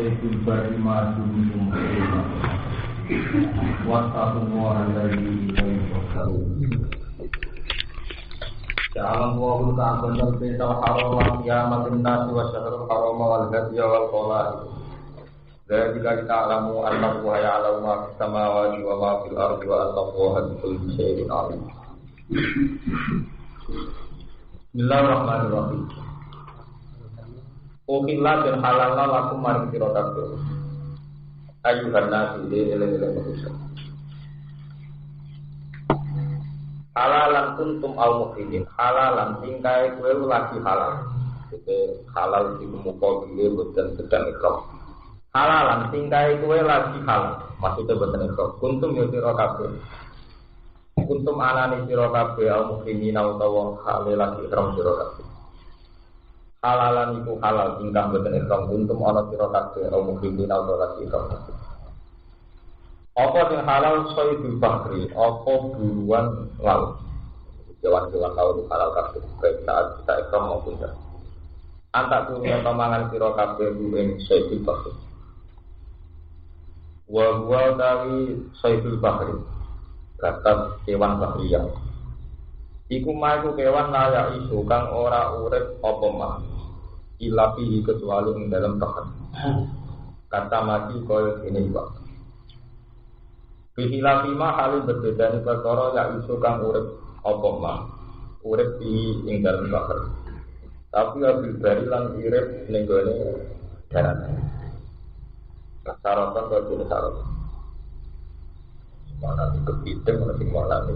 sayyidul bari ma'adum wattaqullaha alladzi ilayhi tuhsharun. Ja'alam wa'ul ka'ban al-baytal haram qiyamatin nasi wa syahrul haram wal hadiya wal qala'i. Dzalika ta'lamu anna Allaha ya'lamu ma fis samawati wa ma fil ardi wa anna Allaha bikulli syai'in 'alim. Bismillahirrahmanirrahim. Ukillah dan halalna lakum maring sira kabeh. Ayuhan nasi ele-ele manusia. Halalan kuntum al mukhidin. Halalan tingkai kowe lagi halal. Jadi halal di muka dhewe boten sedang ikram. Halalan tingkai kowe lagi halal. Maksudnya boten ikram. Kuntum ya sira kabeh. Kuntum anani sira kabeh al mukhidin utawa halal lagi ikram sira kabeh. Halalan iku halal tingkah boten ikram kuntum ana sira kabeh al mukhidin utawa lagi ikram. Apa yang halal sayyidul bahri, apa buruan laut. Hewan-hewan laut halal kabeh baik saat kita ikram maupun tidak. Antak dunia pamangan sira kabeh ing sayyidul bahri. Wa huwa tawi sayyidul bahri. Kata hewan bahriyah. Iku maiku kewan layak isu kang ora urip apa mah. Ilapi kecuali ing dalam bahar. Kata mati koyo ini Pak. Bihilafima halih berbeda di perkara yang isu kang urip apa mah urip di ing dalem bahar. Tapi abil bari lan irip ning gone darat. Syaratkan kok dene syarat. Mana di kepiting mana sing mana ni.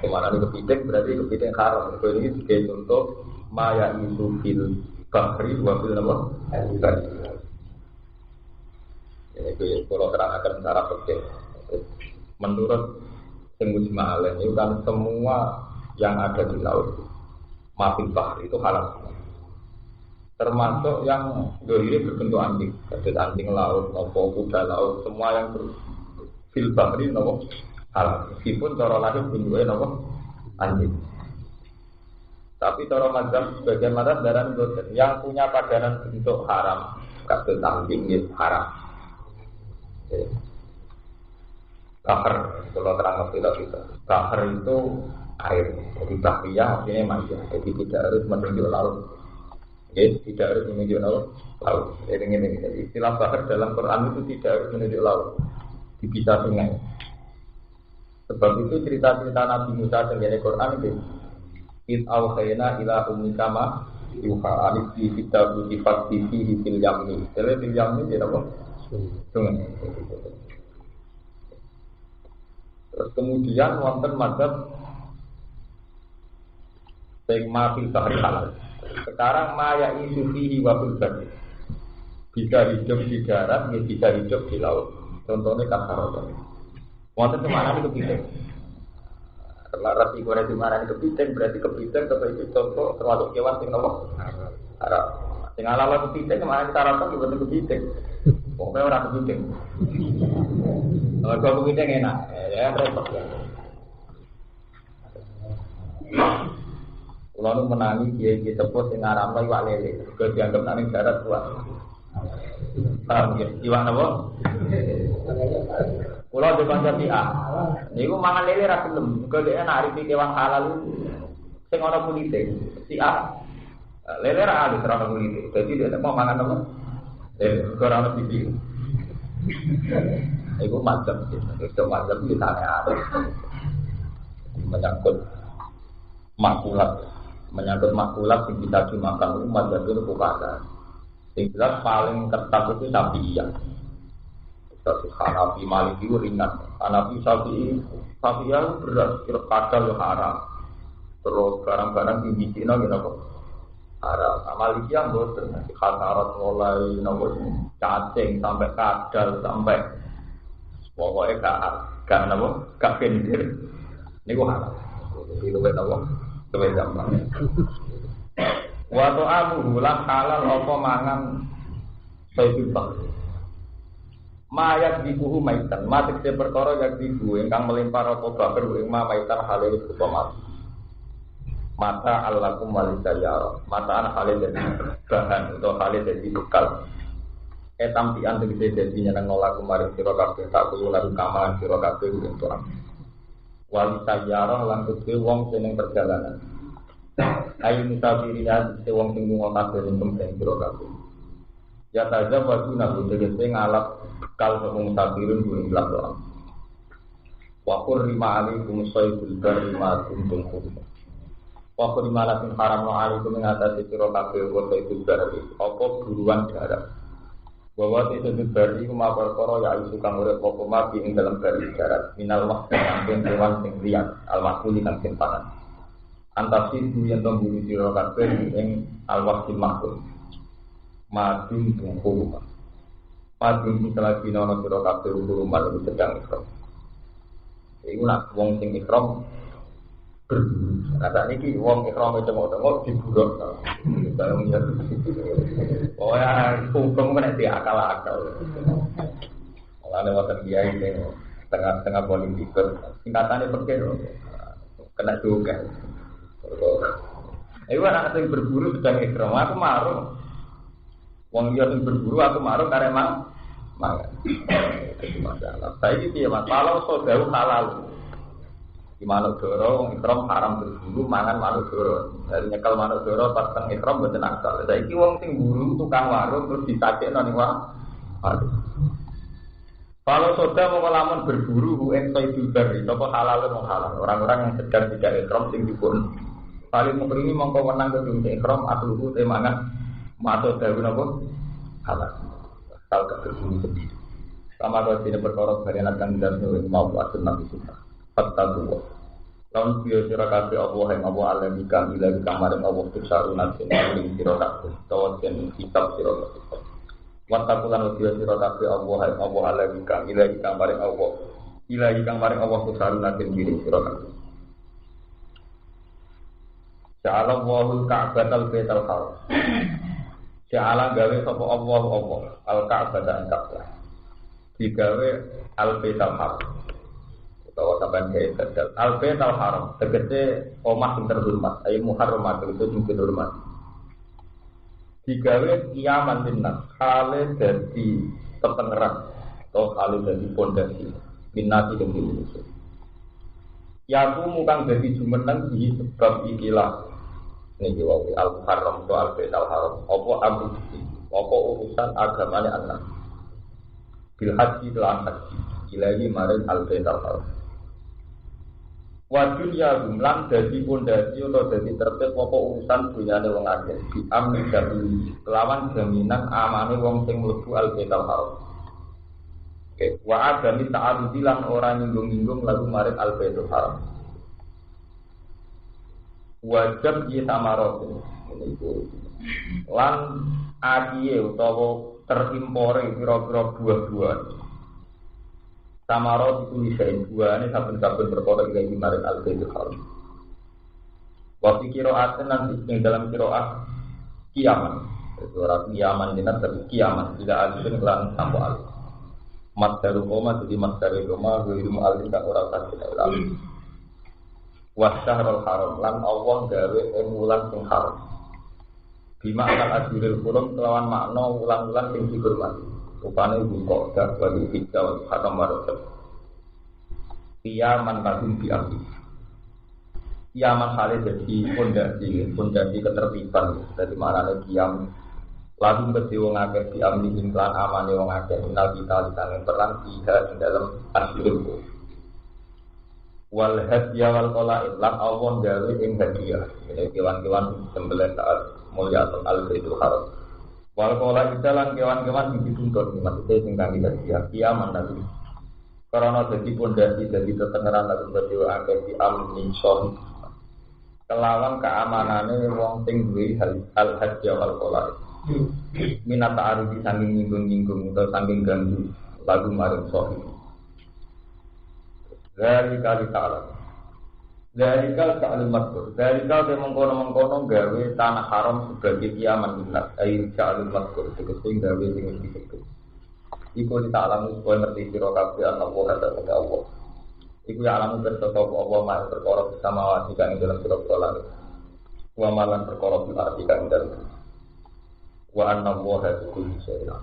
Mana di kepiting berarti kepiting haram. Kok ini sebagai contoh maya isu fil bahri wa fil nama al-bari. Ini kalau terangkan cara fikih. Menurut Mujma' alaih itu kan semua yang ada di laut mafil bahri itu halal, termasuk yang dohiri berbentuk anjing, anjing laut, nopo kuda laut, semua yang fil bahri nopo halal. Meskipun cara lahir bentuknya nopo anjing, tapi cara mazhab sebagian mazhab darah yang punya padanan bentuk haram, kata anjing itu haram. Bahar, kalau terang kita. Bahar itu air, jadi bahriyah artinya manja, jadi tidak harus menuju laut. Tidak harus menuju laut. Ini istilah bahar dalam Quran itu tidak harus menuju laut, bisa sungai. Sebab itu cerita-cerita Nabi Musa dengan Quran itu Id awhayna ila ummika ma yuha alif fi kitabu sifat fihi fil yamni. Jadi fil yamni dia apa? Sungai. Terus kemudian wonten mazhab sing mafil bahri halal. Sekarang maya isu fihi wa fil bahri. Bisa hidup di darat, bisa hidup di laut. Contohnya kasarot. Wonten kemana nih kepiting? Laras ikone di mana nih kepiting? Berarti kepiting itu contoh termasuk kewan sing nopo? Haram. Sing halal kepiting kemana kita rasa kepiting kepiting. Pokoknya orang kepiting. Kalau kepiting enak, ya repot ya. Kalau nu menangi dia sepuh sing aram lagi wak lele, juga dianggap nang darat kuat. Paham ya? Iwak apa? Kalau di konsep A, niku mangan lele ra gelem, kok dhek enak iki kewan halal sing ana kulite. Si A lele ra ada ora kulite. Dadi dia mau mangan apa? Ora ana siji. Iku macam itu macam di sana ada menyangkut makulat yang bisa dimakan umat dan itu bukan. Yang jelas paling ketat itu Syafi'iyah. Satu Hanafi Maliki itu ringan. Hanafi Syafi'iyah berat, kira kadal haram. Terus barang-barang di Cina gitu haram. Maliki yang bosan, khatarat mulai nomor cacing sampai kadal sampai pokoknya gak nama, gak kendir. Ini gua halal. Ini luwih nama, luwih gampang. Waktu aku ulang halal apa mangan sayyidul bahri. Mayat dibuhu maitan, mati se perkara yang dibuhu ingkang melimpar apa bahar ing maitan halal rupa mati. Mata alakum walisayara, mata an halal dari bahan atau halal dari bekal. Tampian tegese dadi nyeneng nolak kemarin sira kabeh tak kulo lalu kamalan sira kabeh untuk wali sayyarah lan kudu wong sing perjalanan. Ayo musafirina se wong sing lunga kabeh ning tempat sira kabeh. Ya taja waktu nabi tegese ngalap bekal wong musafirun kuwi gelap doang. Wa qurrima alaikum sayyidul barri ma kuntum khudum. Wa qurrima lakum haramna alaikum ing atase sira kabeh wa sayyidul barri apa buruan darat. Bahwa itu bari kuma perkara ya isu kang urip apa mati ing dalam bari darat minal waqti kang kewan sing liyan al-maquli kang simpanan antasi yen to bumi sira kabeh ing al-waqti makul madun tungku madun selagi ana sira kabeh rumah sedang ikram iku nak wong sing ikram berburu. Kata ini wong ikram itu mau diburuk. Oh ya, hukum kan itu akal-akal. Kalau ada waktu dia ini tengah-tengah politik, singkatannya pergi dong, kena juga. Iku anak yang berburu sedang ikram, aku marah. Wong dia yang berburu, aku marah karena mangan. Itu masalah. Saya gitu ya mas, kalau saudara halal. Di Manodoro, ikram haram berburu, mangan Manodoro. Dari nyekel Manodoro pas teng ikram mboten asal. Saiki wong sing buru tukang warung terus disakekno ning warung. Kalau sudah mau lamun berburu ing saidul bari, sapa halal wong halal. Orang-orang yang sedang tidak ikram sing dipun. Paling mengkrini mongko menang kedung ikram atluhu te mangan mato dawu napa halal. Asal berburu sendiri. Sama kau tidak perkara barian akan dan mau asun nabi kita. Fattaquwa. Lawan biya sira kabeh Allah ing Allah alami kang ilahi kamaring Allah tusaruna sing ing sira kabeh. Tawa den kitab sira kabeh. Wattaqulan biya sira kabeh Allah ing Allah alami kang ilahi kamaring Allah. Ilahi kamaring Allah tusaruna sing ing sira kabeh. Ja'ala Allahul Ka'batal Baitul Haram. Ja'ala gawe sapa Allah al-Ka'bata ing Ka'bah. Digawe al-Baitul Haram. Bahwa sampai dia terjal al-Bait al-Haram tegese omah yang terhormat ayo muharramat itu yang terhormat digawe kiaman minnas kale dadi tetengerang atau kale dadi pondasi minati dan Indonesia yaku mukang dadi jumeneng di sebab ikilah niki wae al-Muharram atau al-Bait al-Haram apa urusan agamanya anak bil haji lan haji ilahi maring al-Bait al-Haram wajib ya lan dadi pondasi atau dadi tertib apa urusan dunyane wong akeh di amni dabi kelawan jaminan amane wong sing mlebu al-Baitul Haram. Oke, wa adami ta'arudi lan ora nyinggung-nyinggung lagu maring al-Baitul Haram. Wajib ya samarot niku. Lan akiye utawa terimpore pira-pira buah-buahan. Samarot itu misalnya buahnya saben-saben berkota ilahi maring al-Baitul Haram. Waktu kiroaten nanti yang dalam kiroat kiaman. Suara kiaman ini tapi kiaman tidak alifin kelan sampo alif. Mat daru koma jadi mat daru koma wirum alif tak orang kasih alif. Wasyahrul Haram lan Allah gawe wulan sing haram. Bima akal ajuril hurum kelawan makna wulan-wulan sing dihormati. Rupane buka dak bagi tiga waktu haram marot. Kiaman kadung diambil. Kiaman kali jadi pondasi ketertiban. Dari mana nih kiam? Lalu beti wong akeh diambil iklan amane wong akeh. Minal kita ditangin perang tiga di dalam asyurku. Wal hadiah wal qalaid lan Allah gawe ing hadiah. Jadi kewan-kewan sembelih saat mulia al-Baitul Haram. Wal qalaid lan kewan-kewan sing dituntut maksudnya sing kang hadiah kiaman nanti. Karena dadi pondasi dadi tetengeran lan beti wong akeh diambil sohi. Kelawan keamanane wong sing duwe al-hadiah wal qalaid. Minat ta'arudi saking nyinggung-nyinggung atau saking ganggu lagu maring sohi. Dari kali ta'ala dari kali ta'ala mazkur dari kali mengkono-mengkono gawe tanah haram sebagai kiaman minat air ta'ala mazkur segera gawe dengan disebut iku di ta'ala supaya ngerti siro kabeh Allah kata kepada Allah iku ya alamu bersetop Allah maha perkara bersama wasikan dalam siro-siro langit wa malan perkara berartikan dalam wa anna Allah kulli syai'in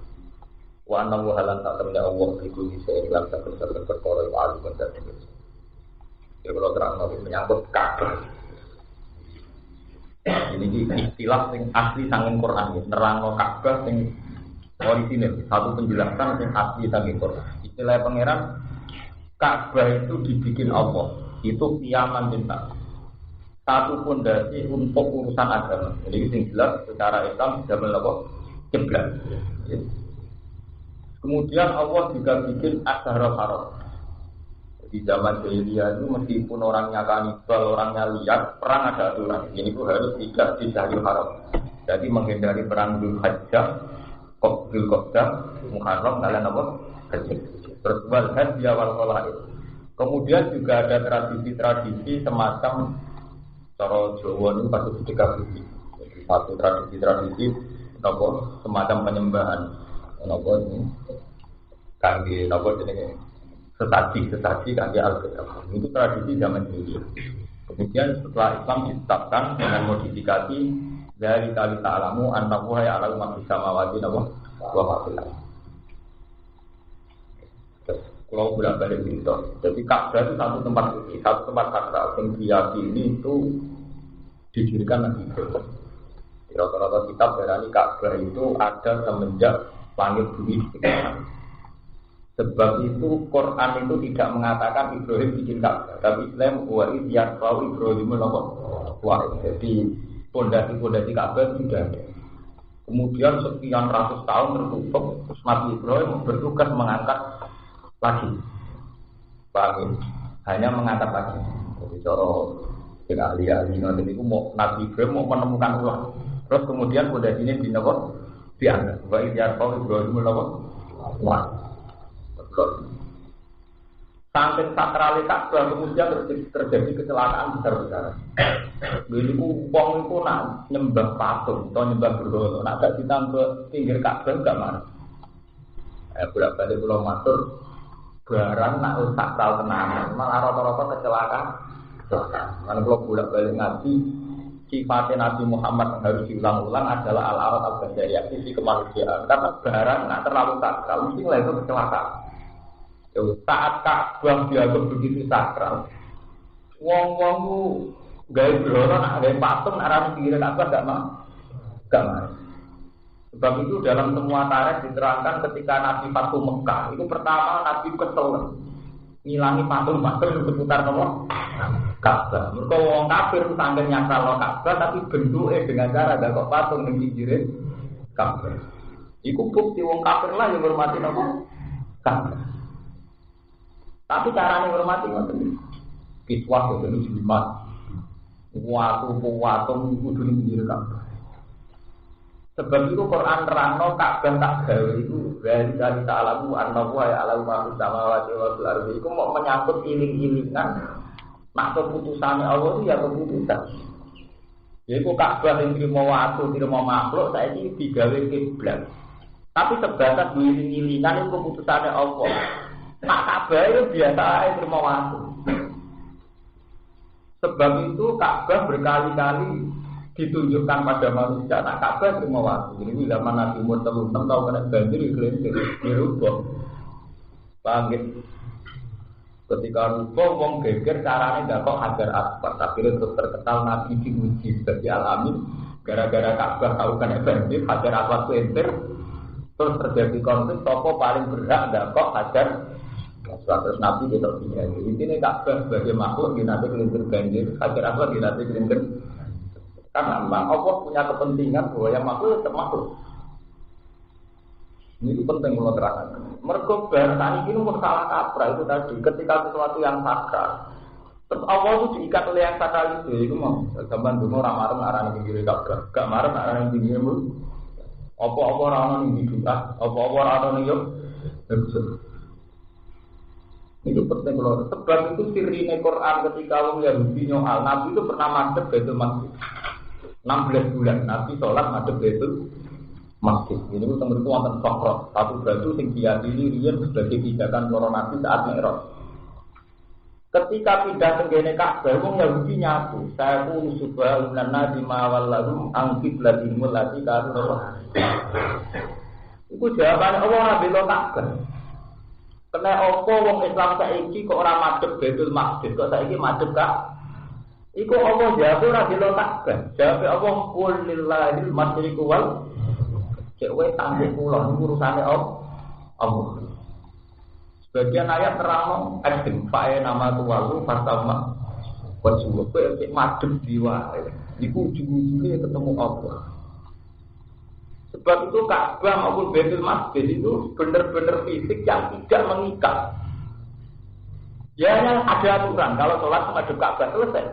Wa anna wa halan tak temne Allah iku bisa ilang saben-saben perkara iku alu benda dhewe. Ya kalau terang menyangkut Ka'bah. Ini istilah yang asli saking Quran ya, nerangno Ka'bah sing orisinil, satu penjelasan yang asli saking Quran. Istilah pangeran Ka'bah itu dibikin Allah, itu kiaman cinta. Satu pondasi untuk urusan agama. Jadi sing jelas secara Islam sudah melakukan kiblat. Kemudian Allah juga bikin Asharul Haram. Di zaman jahiliyah itu meskipun orangnya kanibal, orangnya liar, perang ada aturan. Ini pun harus tidak di Asharul Haram. Jadi menghindari perang Dzulhijjah, Dzulqa'dah, Muharram, kalian apa? Terus wal hajj wal qalaid. Kemudian juga ada tradisi-tradisi semacam cara Jawa ini pasti dikasih. Jadi satu tradisi apa semacam penyembahan. Apa ini? Kangge apa jenenge? Sesaji kangge al-Qur'an. Itu tradisi zaman dulu. Kemudian setelah Islam ditetapkan dengan modifikasi dari kali ta'lamu annahu ya'lamu ma fis samawati wa ma fil ardh. Kalau bolak-balik itu, jadi Ka'bah itu satu tempat suci, satu tempat sakral yang diyakini itu didirikan Nabi Ibrahim. Di rata-rata kitab berani Ka'bah itu ada semenjak langit bumi diciptakan. Sebab itu Quran itu tidak mengatakan Ibrahim bikin Ka'bah, tapi Islam wa iyyarfa'u Ibrahim wa. Jadi pondasi Ka'bah sudah ada. Kemudian sekian ratus tahun tertutup, terus Nabi Ibrahim bertugas mengangkat lagi, paham? Hanya mengangkat lagi. Jadi cara ahli-ahli nanti itu mau Nabi Ibrahim mau menemukan ulang. Terus kemudian pondasi ini diangkat. Wa iyyarfa'u Ibrahim wa. Sampai sakrali Ka'bah kemudian terjadi kecelakaan besar-besaran. Jadi uang itu nak nyembah patung atau nyembah berhala, nak gak ditambah pinggir Ka'bah gak marah. Bolak-balik pulau matur barang nak sakral tenanan, malah rata-rata kecelakaan. Karena kalau bolak-balik ngaji, sifatnya Nabi Muhammad yang harus diulang-ulang adalah al-arat al-basariyah, sisi kemanusiaan. Karena barang nak terlalu sakral, mesti itu kecelakaan. Saat Ka'bah dianggap begitu sakral, wong-wong ku gawe bloro nak gawe patung nak ra pinggir Ka'bah gak mau. Sebab itu dalam semua tarikh diterangkan ketika Nabi Fatu Mekah, itu pertama Nabi kesel ngilangi patung-patung yang seputar Ka'bah. Mergo wong kafir sanggen nyakral Ka'bah tapi bentuke dengan cara ada kok patung ning pinggire Ka'bah. Iku bukti wong kafir lah yang hormati Ka'bah. Tapi caranya hormati ngoten. Kiswah itu jimat. Watu kudu ning pinggir Ka'bah. Sebab itu Quran terangno Ka'bah tak gawe itu dari ta'alamu annahu ya'lamu ma fis samawati wa fil ardi. Iku mau menyangkut iling-ilingan nak keputusannya Allah itu ya keputusan. Yaiku Ka'bah yang terima watu, terima makhluk saiki digawe kiblat. Tapi sebatas iling-ilingan itu keputusannya Allah. Nak Ka'bah itu biasa aja terima waktu. Sebab itu Ka'bah berkali-kali ditunjukkan pada manusia. Nak Ka'bah terima waktu. Jadi zaman Nabi Muhammad SAW tahu kena banjir dirubah. Bangkit. Ketika rubah, wong geger caranya nggak kok hajar asfal. Akhirnya terus terkenal Nabi diuji sebagai alamin. Gara-gara Ka'bah tahu kena banjir, hajar asfal kuenter. Terus terjadi konflik. Tokoh paling berhak nggak kok hajar. Terus Nabi kita punya ini Ka'bah sebagai makhluk di nanti kelintir banjir, hajar apa di nanti kelintir. Karena memang Allah punya kepentingan bahwa yang makhluk tetap makhluk. Ini penting kalau terangkan. Mergo bahasa ini pun salah kaprah itu tadi. Ketika sesuatu yang sakral, terus Allah itu diikat oleh yang sakral itu mau. Gambar dulu orang marah nih pinggir Ka'bah, gak marah nih pinggir mu. Apa orang nih hidup, apa orang nih yuk. Itu penting loh. Sebab itu sirine Quran ketika orang Yahudi nyoal Nabi itu pernah madhep Baitul Maqdis 16 bulan Nabi sholat madhep Baitul Maqdis. Ini itu teman itu wonten sokro satu batu sing diyakini riyen sebagai pijakan para Nabi saat Mi'raj. Ketika pindah ke Ka'bah, orang Yahudi nyatu. Saya pun subhanallah di mawal lalu angkit ladimul lati karu. Iku jawabane Allah ora bela Ka'bah. Kena apa wong Islam saiki kok ora madhep Baitul Maqdis kok saiki madhep Ka'bah. Iku Allah jawab ora bela Ka'bah. Jawab Allah qul lillahil masyriqu wal cek wae tangge kula niku urusane Allah. Sebagian ayat terang ekstrim fae nama tuwalu pertama wajib kowe cek madhep diwa. Iku ujung-ujungnya ketemu Allah. Sebab itu Ka'bah maupun Baitul Maqdis itu benar-benar fisik yang tidak mengikat. Ya hanya ada aturan kalau sholat menghadap Ka'bah selesai.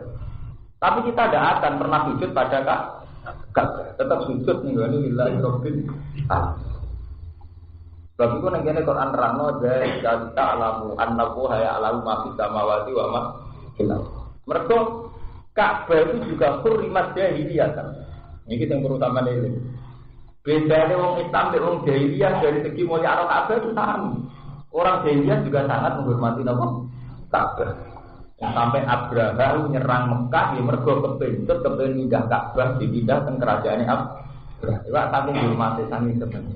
Tapi kita tidak akan pernah sujud pada Ka'bah. Tetap sujud nih lillahi rabbil alamin. Sebab itu nang Quran terangno dari kita alamu annahu haya alamu ma fis samawati wa ma fil ardh. Mergo Ka'bah itu juga hurrimat jahiliyah kan. Ini kita yang terutama ini. Bedanya orang Islam dan orang jahiliyah dari segi mulia Ka'bah itu sama. Orang jahiliyah juga sangat menghormati Ka'bah. Sampai Abraham nyerang Mekah, dia mergo kepintut, kepindah Ka'bah, dipindah ke kerajaan Abraham. Itu saking menghormati saking sebenarnya.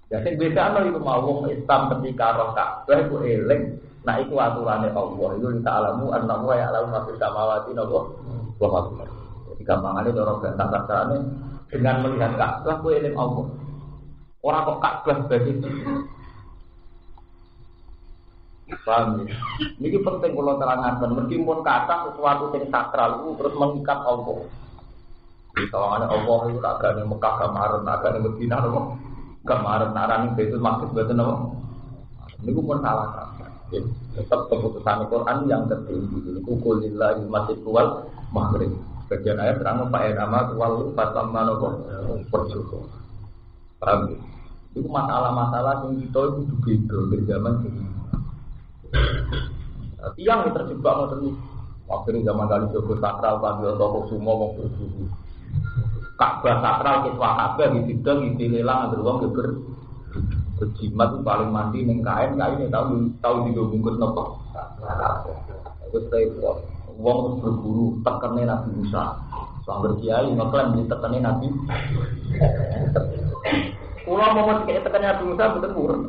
Jadi beda itu mau orang Islam ketika roh Ka'bah itu eling. Nah itu aturannya Allah. Itu kita alamu, annahu ya'lamu ma fis samawati wa ma fil ardh. Jadi gampangannya cara bantah kasarane dengan melihat Ka'bah kowe eling Allah. Ora kok Ka'bah sebagai itu. Paham ya? Ini penting kalau terangkan. Meskipun kata sesuatu yang sakral itu terus mengikat Allah. Di kawangannya Allah itu agak di Mekah kemarin, agak di Medina kemarin, narani Baitul Maqdis betul apa? Ini pun salah kan? Tetap keputusan Al-Quran yang tertinggi. Itu kulillahi masjidul wal maghrib. Bagian ayat terang Pak Enama wal fatamma nopo perjuko. Paham? Itu masalah-masalah yang kita itu juga dari zaman ini. Tiang terjebak ngoten. Waktu zaman kali Joko sakral kali toko semua mau bersuhu. Ka'bah sakral kiswah Ka'bah ditidang dilelang anggere wong berjimat paling mandi ning kain tahu dibungkus nopo. Wis repot. Wong berburu tekene Nabi Musa. Sangger kiai ngeklaim ditekene Nabi. Kula mau tekene Nabi Musa betul purun.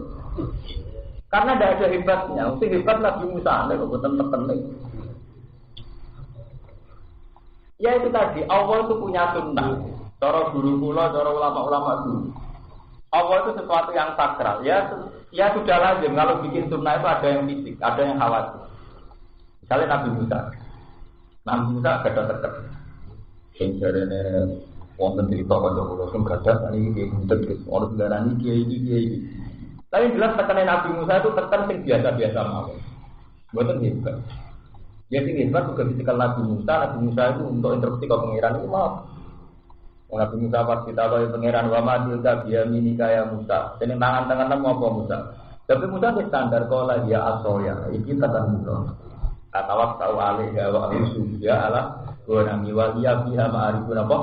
Karena tidak ada hebatnya. Mesti hebat Nabi Musa nek betul tekene. Ya itu tadi, Allah itu punya sunnah. Cara guru kula, cara ulama-ulama dulu. Allah itu sesuatu yang sakral. Ya sudah lazim kalau bikin sunnah itu ada yang fisik, ada yang khawatir. Misalnya Nabi Musa. Nabi Musa gada teket. Sing jarene wonten cerita kanca kula sing gada niki buntet wis ora darani kiai. Tapi jelas tekane Nabi Musa itu tekan sing biasa-biasa mawon. Mboten hebat. Ya sing hebat juga fisikal Nabi Musa itu untuk instruksi ke pengiran itu mau. Nabi Musa pas kita tahu pengiran wa ma tilka biyamini kaya Musa. Jeneng tangan-tangan mau apa Musa? Tapi Musa itu standar kalau dia asoya, iki tekan Musa. Atawak tahu alih wa rusul ya ala wa nami wa ya biha ma'arifun apa?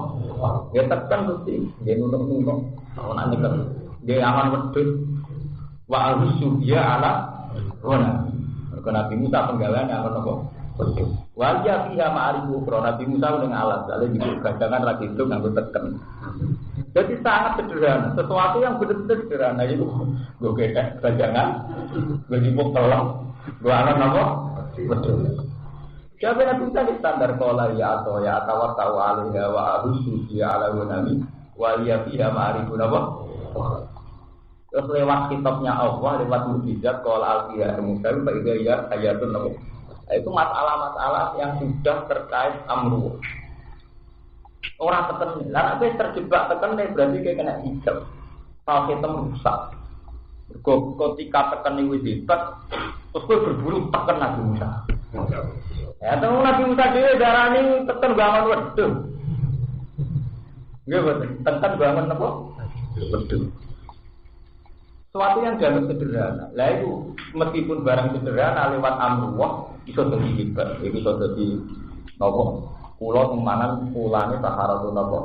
Ya tekan mesti dia nunuk-nunuk. Ana nek dia aman wedhus wa rusul ya ala wa nami. Nabi Musa penggaweane akan apa? Wajah pihak ma'arifu Nabi Musa dengan alat, lalu digandakan lagi itu nganggo teken. Jadi sangat sederhana, sesuatu yang benar-benar sederhana itu gue gedek gandangan, gue jipuk telur, gue alat apa? Betul. Siapa Nabi Musa di standar kola ya atau tahu alih wa ahusu ya ala gunami, wajah pihak ma'arifu apa? Terus lewat kitabnya Allah, lewat mukjizat kola al-qiyah Musa, bagi ya ayatun apa? Itu masalah-masalah yang sudah terkait amru. Orang teken, karena saya terjebak teken berarti kayak kena hijab. Kalau kita merusak, ketika teken ini hebat, terus gue berburu teken Nabi Musa. Ya, temu Nabi Musa dia darah ini teken bangun wedus. Gak betul, teken bangun apa? Wedus. Sesuatu yang dianggap sederhana. Lah itu meskipun barang sederhana lewat amruwah iso dadi hebat, iso dadi napa? Kula mangan pulane saharatun napa?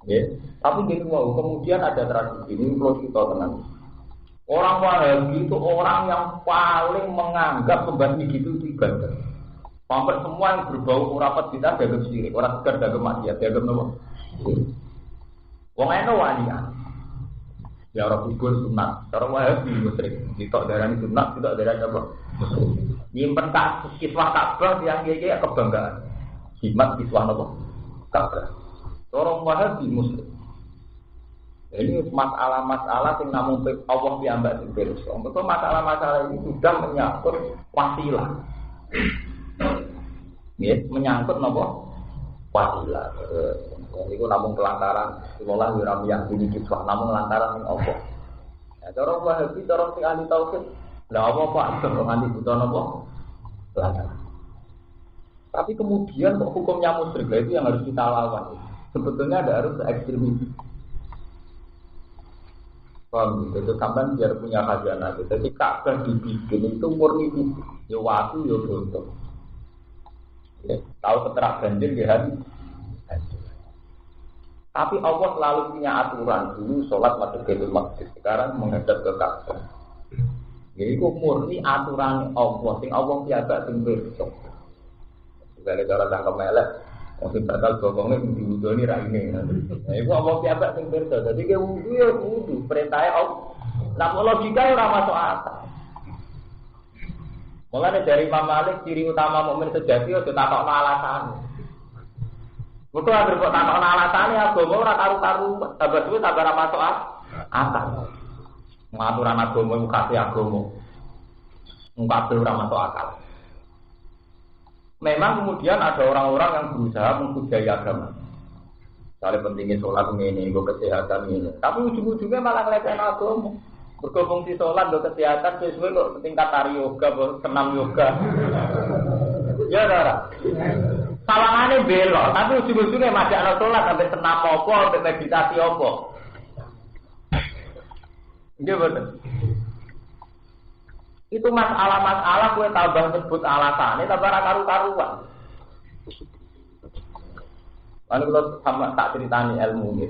Ya, tapi gitu wow, kemudian ada tradisi ini perlu kita tenang. Orang Wahabi itu orang yang paling menganggap pembasmi gitu itu ibadah. Hampir semua yang berbau urapat kita dianggap syirik, orang sekedar dianggap maksiat, dianggap napa? Wong eno walian. Ya orang kubur sunat, orang Wahabi musyrik. Ditok darani sunat, ditok darani apa? Nyimpen kiswah Ka'bah yang kiye kebanggaan. Jimat kiswah apa? Ka'bah. Orang Wahabi musyrik. Ini masalah-masalah yang namun Allah piyambak sing pirsa. Betul masalah-masalah ini sudah menyangkut wasilah. Ya, menyangkut napa? Wasilah. Itu namun kelantaran sekolah wiram yang ini kiswah namun lantaran yang Allah. Ya, cara Wahabi, cara sing ahli tauhid, lah apa itu nganti buta napa? Lantaran. Tapi kemudian kok hukumnya musyrik itu yang harus kita lawan. Sebetulnya ada harus ekstremis. Paham gitu, sampai biar punya khazanah. Jadi Ka'bah dibikin itu murni itu, ya waktu ya bontok. Ya, tahu keterak banjir ya hari. Tapi Allah selalu punya aturan dulu sholat masuk ke masjid, sekarang menghadap ke Ka'bah. Jadi itu murni aturan Allah, sing Allah tiada sing besok. Gara-gara tangkap melek, mungkin bakal bokongnya diwudoni raine. Nah itu Allah tiada sing besok. Jadi dia wudu ya wudu, perintahnya Allah. Nah logika ya ora masuk akal. Mulane dari Imam Malik ciri utama mukmin sejati itu takokno alasan. Betul agar kok takokno alasane agama ora karu-karu, tambah suwe tambah ora masuk akal. Ngaturan agama iku kasih agama. Kabeh ora masuk akal. Memang kemudian ada orang-orang yang berusaha menghujai agama. Misalnya pentingnya sholat ini, kesehatan ini. Tapi ujung-ujungnya malah ngelesain agama. Bergabung di sholat, kesehatan, sesuai kok tingkat tari yoga, senam yoga. Ya, Rara. Sawangannya belok, tapi ujung-ujungnya masih ada sholat sampai senam apa, sampai meditasi apa. Iya betul. Itu masalah-masalah gue tambah sebut alasannya, tambah karu-karuan. Lalu kalau sama tak ceritani ilmu ini,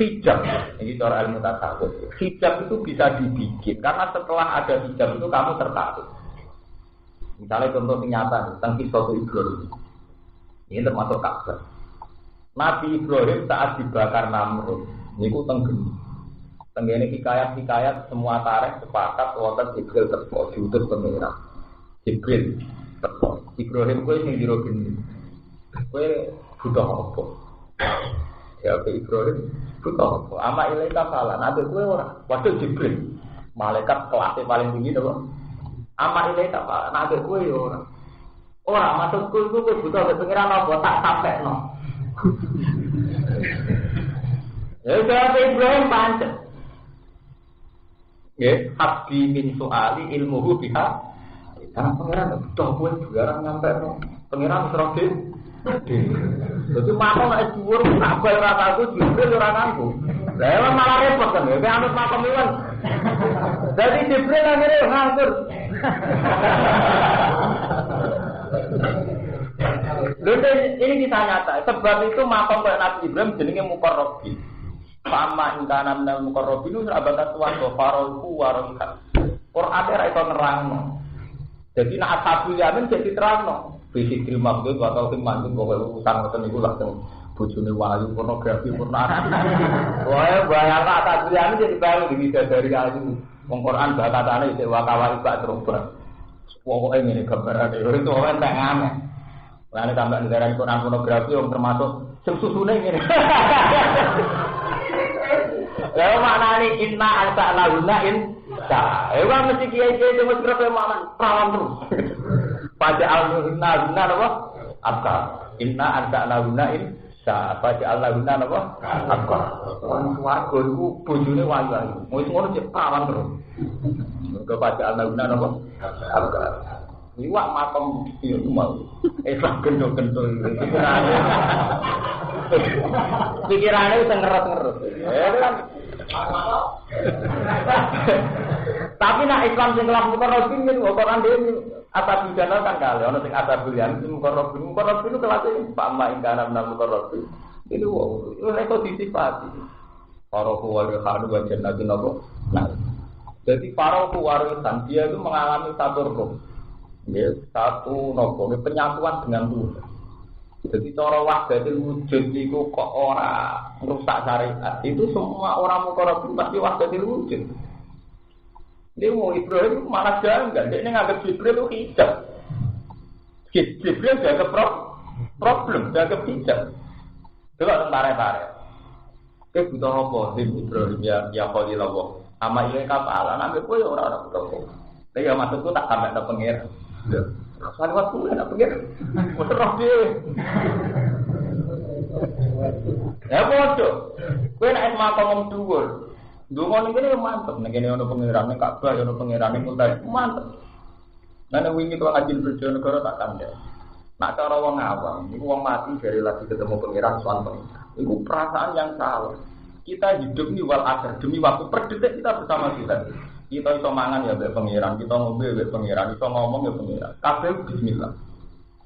hijab, ini cara ilmu tasawuf. Hijab itu bisa dibikin karena setelah ada hijab itu kamu tertarik. Misalnya contoh nyata tentang kisah Ibrahim. Ini termasuk Ka'bah. Nabi Ibrahim saat dibakar Namrud, niku tenggeni. Tenggeni hikayat-hikayat semua tarikh sepakat wonten Jibril teko diutus pengiran. Jibril teko. Ibrahim kowe sing jero geni. Kowe butuh apa? Ya Ibrahim butuh apa? Ama ilaika fala. Nabi kowe ora. Waduh Jibril. Malaikat kelas paling tinggi to. Ama ilaika fala. Nabi kowe ora. Ora maksudku iku kowe butuh pengiran apa tak sampekno. Ya jawab Ibrahim pancet. Nggih, habbi min soali ilmuhu biha. Karena pengiran butuh kowe barang nyampe no. Pengiran serode. Dadi makon nek dhuwur tak bae ora tahu Jibril ora nganggo. Lah malah repot kan ya, anut makom iwan. Dadi Jibril akhirnya nganggur. Lalu ini kita nyata, sebab itu makom Nabi Ibrahim jenenge Muqarrabin. Sama ingkana minal Muqarrabin itu sahabat tuan Faroku Warokat. Quran era itu nerangno. Jadi nak ashabul yamin jadi terangno. Fisik ilmu itu atau firman itu pokoknya urusan ngoten niku langsung bojone wayu pornografi purna. Wah, bayang ashabul yamin jadi baru dari ayu. Wong Quran bakatane isih wakawali bak terubah. Pokoke ngene gambarane itu orang tak aneh. Lah nek tambah negara Quran pornografi yang termasuk sing susune ngene. Lah maknane inna ansa'na gunain sa. Ewa mesti kiai-kiai itu mesti kira makna perawan terus. Pada al-guna apa? Apa? Inna ansa'na gunain sa. Pada al-guna apa? Apa? Wong swarga iku bojone wayu-wayu. Wis ngono cek perawan terus. Mergo pada al-guna apa? Apa? Iwak makom yo mau. Islam gendho-gendho iki. Pikirane wis ngerot-ngerot. Kan tapi nak Islam sing kelas Muqarrabin niku Quran dhewe apa bidana kan kali ana sing asabul yamin Muqarrabin itu kelas Pak Ma ingkana nang Muqarrabin itu nek kok disifati para kuwarisan wa jannatin apa nah jadi para kuwarisan dia itu mengalami satu roh ya satu nopo penyatuan dengan Tuhan Jadi cara wahdatul wujud itu kok ora rusak syariat. Itu semua orang mukarrabin pasti wahdatul wujud. Dia mau Ibrahim malah janggal. Dia nganggap Jibril itu hijab. Jibril dianggap problem, dianggap hijab. Coba tentara-tara. Kita butuh apa? Ibrahim ya Khalilullah. Ama iya kapalan, ambil kowe orang butuh. Tapi ya maksudku tak sampai ada pengira. Rasanya waktu ada pengira. Muter roh dia. Ya bodoh. Kowe nek makom dhuwur. Dungo ini mantep, negene ono pengiran, Ka'bah ono pengiran mulai mantep. Nane wingi tuh ngajin Bojonegoro tak kandha. Nak cara wong awam, iku wong mati dari lagi ketemu pengiran swanten. Iku perasaan yang salah. Kita hidup nih wal akhir demi waktu per detik kita bersama kita. Kita iso mangan ya mbek pengiran, kita ngombe mbek pengiran, iso ngomong ya pengiran. Kabeh bismillah.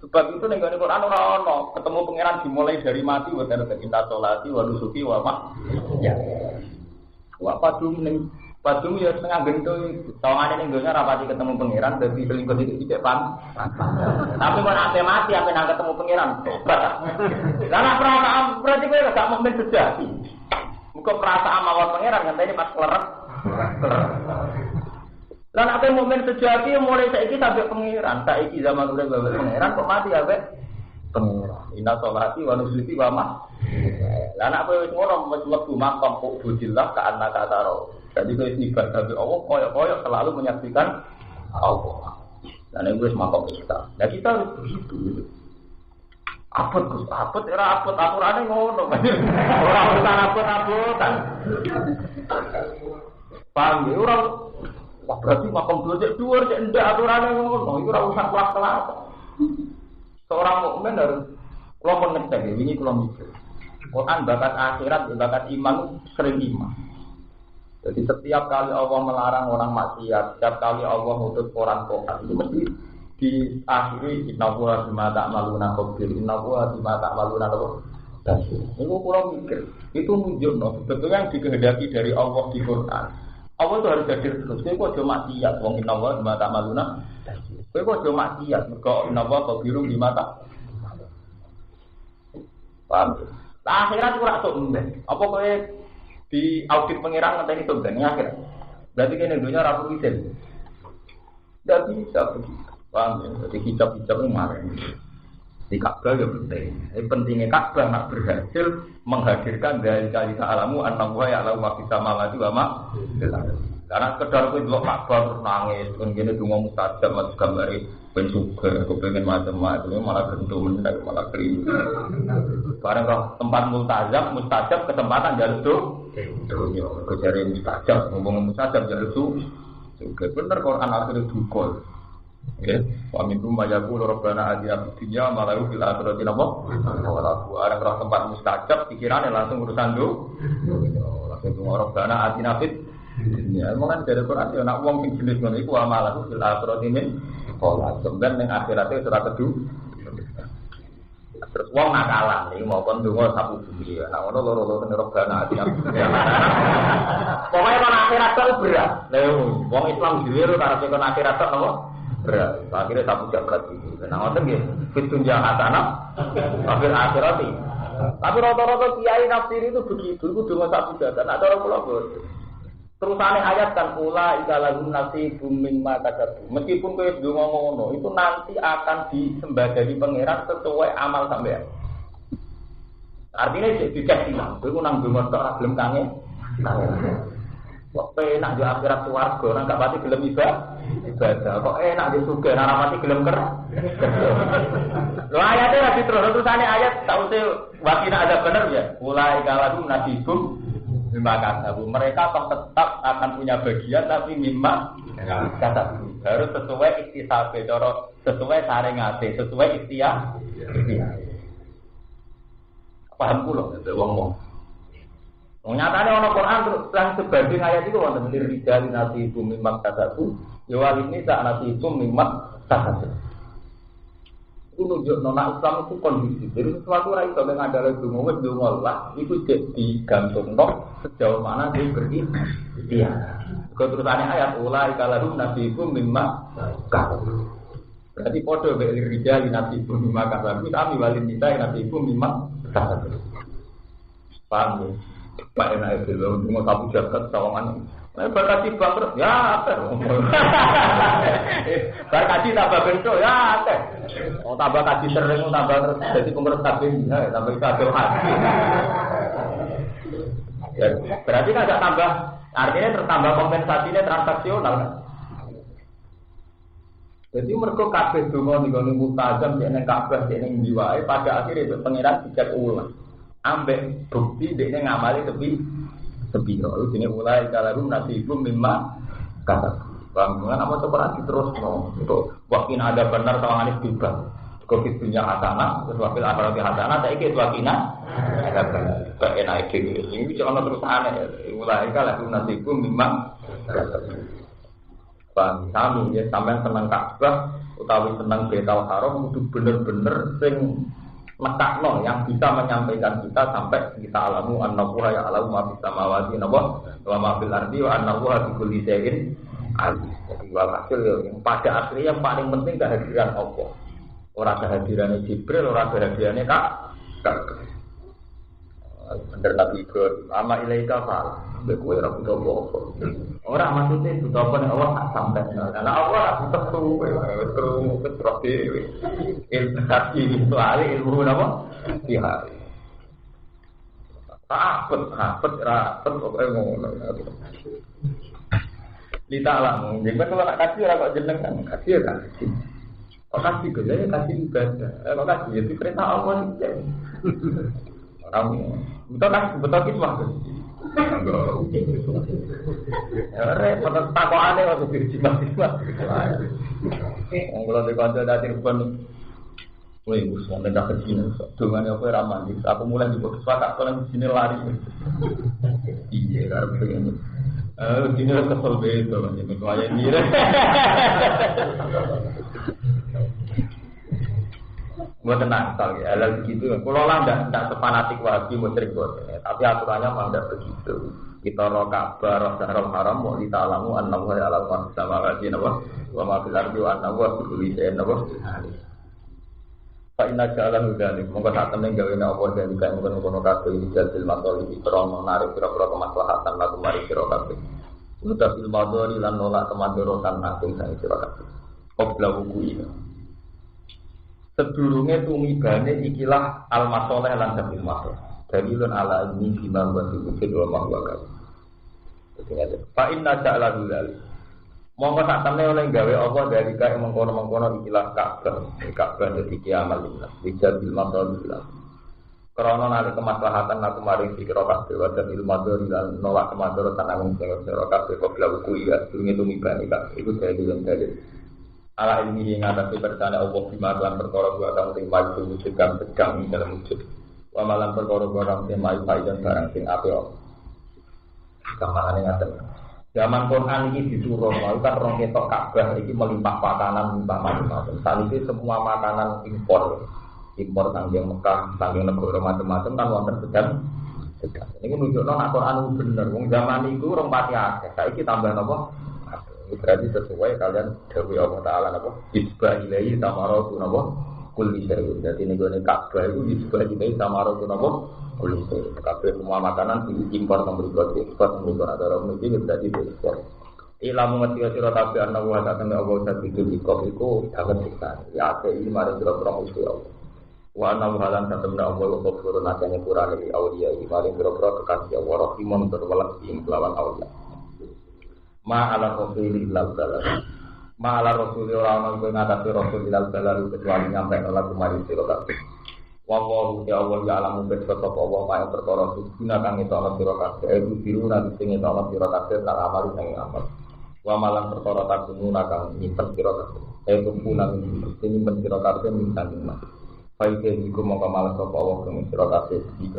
Sebab itu ning gone Quran ora ono ketemu pengiran dimulai dari mati wa kita sholati wa nusuki wa ma. Ya. Wah padum ya setengah gendong. Tawangane ning donya rapati ketemu pangeran dadi selingkuh itu dicek pan. Tapi kok ate mati ape nang ketemu pangeran. Tobat. Lah nek perasaan berarti kowe gak mukmin sejati. Muga perasaan mawon pangeran ngenteni pas kleres. Lah nek ape mukmin sejati mulai saiki sampai pangeran. Saiki zaman urip bae pangeran kok mati ape pangeran. Inna sholati wa nusuki wa ma. Lah nek kowe wis ngono wis mlebu makam kok budillah ka annaka taro. Jadi kowe ibadah tapi Allah koyo-koyo selalu menyaksikan Allah. Lah nek wis makam kita. Lah kita harus begitu. Apot era apot aturane ngono. Ora urusan apot-apotan. Paham ya ora. Wah berarti makam dhuwur cek ndak aturane ngono. Iku ora urusan kelas-kelas. Seorang mukmin harus kalau ngecek ini kalau mikir Quran bakat akhirat, bakat iman sering iman. Jadi setiap kali Allah melarang orang maksiat, setiap kali Allah ngutus orang toat itu mesti diakhiri innallaha bima ta'maluna khabir, innallaha bima ta'maluna basir. Itu kalau mikir itu nunjukno sebetulnya yang dikehendaki dari Allah di Quran. Allah itu harus hadir terus. Kowe kok cuma maksiat wong innallaha bima ta'maluna basir. Kowe kok cuma maksiat mergo innallaha khabirun bima ta'maluna. Paham? Akhirat ora sok mbek. Apa kowe di audit pengiran ngenteni sombeng akhir. Berarti kene dunya ora perlu izin. Enggak bisa begitu. Paham ya? Jadi hijab-hijab itu marah. Di Ka'bah ya penting. Pentingnya Ka'bah nak berhasil menghadirkan dari kali alamu an-nabuha ya Allah wa bisamawati wa ma. Karena sekedar kowe delok Ka'bah terus nangis, kan kene donga mustajab mas gambare ben suka, kepengen macam-macam malah gendum malah keliru. Barang kok tempat mustajab kesempatan jaluk tuh. Dunia kejare mustajab, ngomong mustajab jaluk tuh. Juga bener Quran akhir dukul. Nggih, wa minhum mayaqulu rabbana atina fid dunya ma lahu fil akhirati nabo. Orang roh tempat mustajab pikirane langsung urusan tuh. Langsung rabbana atina fid dunya. Mungkin dari Quran ya nak wong sing jenis ngono iku amalah fil akhirati min sholat, kemudian yang akhirate surah kedua. Terus wong nakalan iki mau kon donga sapu bumi ya. Nah ngono loro-loro nerogana ati. Pokoke kon akhirat kok berat. Lha wong Islam dhewe karo kon akhirat kok apa? Berat. Akhire sapu jagat iki. Nah ngoten nggih. Fitunja hasanah akhir akhirati. Tapi rata-rata kiai nafsir itu begitu, itu donga sapu jagat. Nah cara kula terusane ayat kan pula ikalahum nasibum mimma kasabu. Meskipun kowe ndonga ngono, itu nanti akan disembadani pangeran sesuai amal sampean. Artinya tidak hilang. Kowe nang ndonga tok ora gelem kange. Kok enak di akhirat swarga, nang gak pati gelem ibadah. Kok enak di surga, nang pati gelem kerja. Lho ayate lagi terusane ayat tause wakina ada bener ya. Pula ikalahum nasibum mimma kasabu. Mereka tetap akan punya bagian tapi mimma kasabu. Harus sesuai iktisabe, sesuai saringate, sesuai ikhtiar. Paham kula wong-wong. Nyatane ana Quran terus lan sebanding ayat itu wonten ridal nasibu mimma kasabu, ya walini sak nasibu mimma kasabu. Itu nunjukno nek Islam itu kondisi. Jadi sesuatu ora iso ngandale dungo wis dungo lah, iku digantungno sejauh mana dia berikhtiar. Terusane ayat ulai kalahum nasibum mimma kasab. Berarti podo beli rijal nasibu mimma kasabu kami walin kita nasibu mimma kasabu. Paham ya? Pak enak itu loh, mau tabu jagat sawangan. Berkati bangkrut, ya apa? Berkati tambah bentuk, ya apa? Mau tambah kaji sering, mau tambah terus jadi pengurus tabung, ya tambah satu hati. Ya, berarti kan ada tambah, artinya tertambah kompensasinya transaksional kan? Jadi mereka kabeh donga ning ngene mutazam nek kabeh ning jiwae pada akhirnya itu pengiran tidak ulang. Ambek bukti dekne ngamali sepiro itu jenenge mulai kalarum nasibum mimma kata. Bangunan apa to ora diterusno. Itu wakin ada benar tawangane bebas. Covid punya hasanah, terus wakil akhirat hasanah, saiki wakina ada benar. Enak iki. Ini jangan terusane. Mulai kalarum nasibum mimma kata. Bang sami ya sampean seneng Ka'bah utawi seneng Baitul Haram kudu bener-bener sing metakno yang bisa menyampaikan kita sampai kita alamu annahu ya alamu ma fis samawati wa ma fil ardi wa annahu bi kulli shay'in alim. Jadi hasil yang pada akhirnya yang paling penting kehadiran Allah. Ora kehadiran Jibril, ora kehadiran Kak. Bener Nabi Ibrahim, ama ilaika fa'al. Mbek kowe ora butuh apa-apa. Ora maksudnya butuh apa nek Allah tak sampai. Karena Allah ora butuh kowe, wis terus dhewe. Ilmu hati ilmu napa? Dihari. Rapet pokoke ngono. Lita alam, jadi kalau nak kasih orang kok jeneng kan kasih ya kasih. Kok kasih gede kasih ibadah. Kok kasih itu perintah Allah sih. Orang betul kiswah tuh. Repot takoane waktu dirjimat-jimat. Kalau dikonco dari pun, wih, usah tidak kecil. Dengan apa ramah? Aku mulai di bawah suaka, kalau di sini lari. Iya, karena begini. Sini kesel betul, macam itu aja ni. Buat tenang sekali, halal begitu. Kalau lah tidak sepanatik wajib musyrik buat, tapi aturannya memang tidak begitu. Kita roh Ka'bah, roh Darul Haram, mau ditalamu annahu ya alamu sama kaji nabo, wa ma fil ardi wa annahu bi nabo. Fa inna ja'ala hudalik, monggo sak temen gawe Allah dan kae ngono-ngono kabeh iki jadil matoli iki krono narik pira-pira kemaslahatan lan mari sira kabeh. Uta fil madori lan nolak kemadorotan agung sang sira kabeh. Obla buku ini. Sedurunge tumibane ikilah al-masoleh lan sabil masoleh. Dalilun ala ini bima wa wujud wa mahwakat. Fa inna ja'ala hudalik. Monggo sak temne oleh gawe apa dari kae mengkono-mengkono ikilah Ka'bah. Ka'bah dadi kiamal lillah. Bijabil masoleh. Karena nalika kemaslahatan aku maring sikira kabeh wa bil madhari lan nolak kemadharatan nang sira kabeh kok buku ya durunge tumibane kabeh iku dalil. Ala ilmi yang ngatasi percaya Allah bima lan perkara dua kang sing maju wujud kang sedang ing dalam wujud. Wa malan perkara barang sing maju dan barang sing apik. Kamane ngaten. Zaman Quran iki diturun, lalu kan rong ketok Ka'bah iki melimpah pakanan, melimpah macam-macam. Salise semua makanan impor saking Mekah, saking negara macam-macam kan wonten sedang. Ini menunjukno nek Quran bener. Wong zaman iku rong pati akeh. Saiki tambah napa? Berarti sesuai kalian dawuh Allah Taala napa? Isba ilahi samaratu napa? Kulli syai'. Dadi ning gone Ka'bah iku isba ilahi samaratu napa? Kulli syai'. Kabeh semua makanan diimpor nomor ekspor nomor ada orang mesti berarti ekspor. Ilmu ngerti sira kabeh ana wa ta'ala Allah sabtu iku dapat kita. Ya iki mari kira-kira mesti Allah. Wa ana halan satemna Allah wa qurun nakane Qur'an iki aulia iki mari kira-kira kekasih Allah rahimon terwelak ing lawan aulia. Ma ala rasul illal balal. Ma ala rasul ora ana kang ngatasi rasul illal balal kecuali nyampe ora kemari sira kabeh. Wa wa ya Allah ya alamu beto Allah maha perkara guna kang itu ana sira kabeh itu biru nang sing itu ana sira kabeh lan amal sing amal. Wa malan perkara tak guna kang nyimpen sira kabeh. Itu puna sing nyimpen sira kabeh minta mas. Faike iku mongko malas sapa Allah kang sira kabeh iki.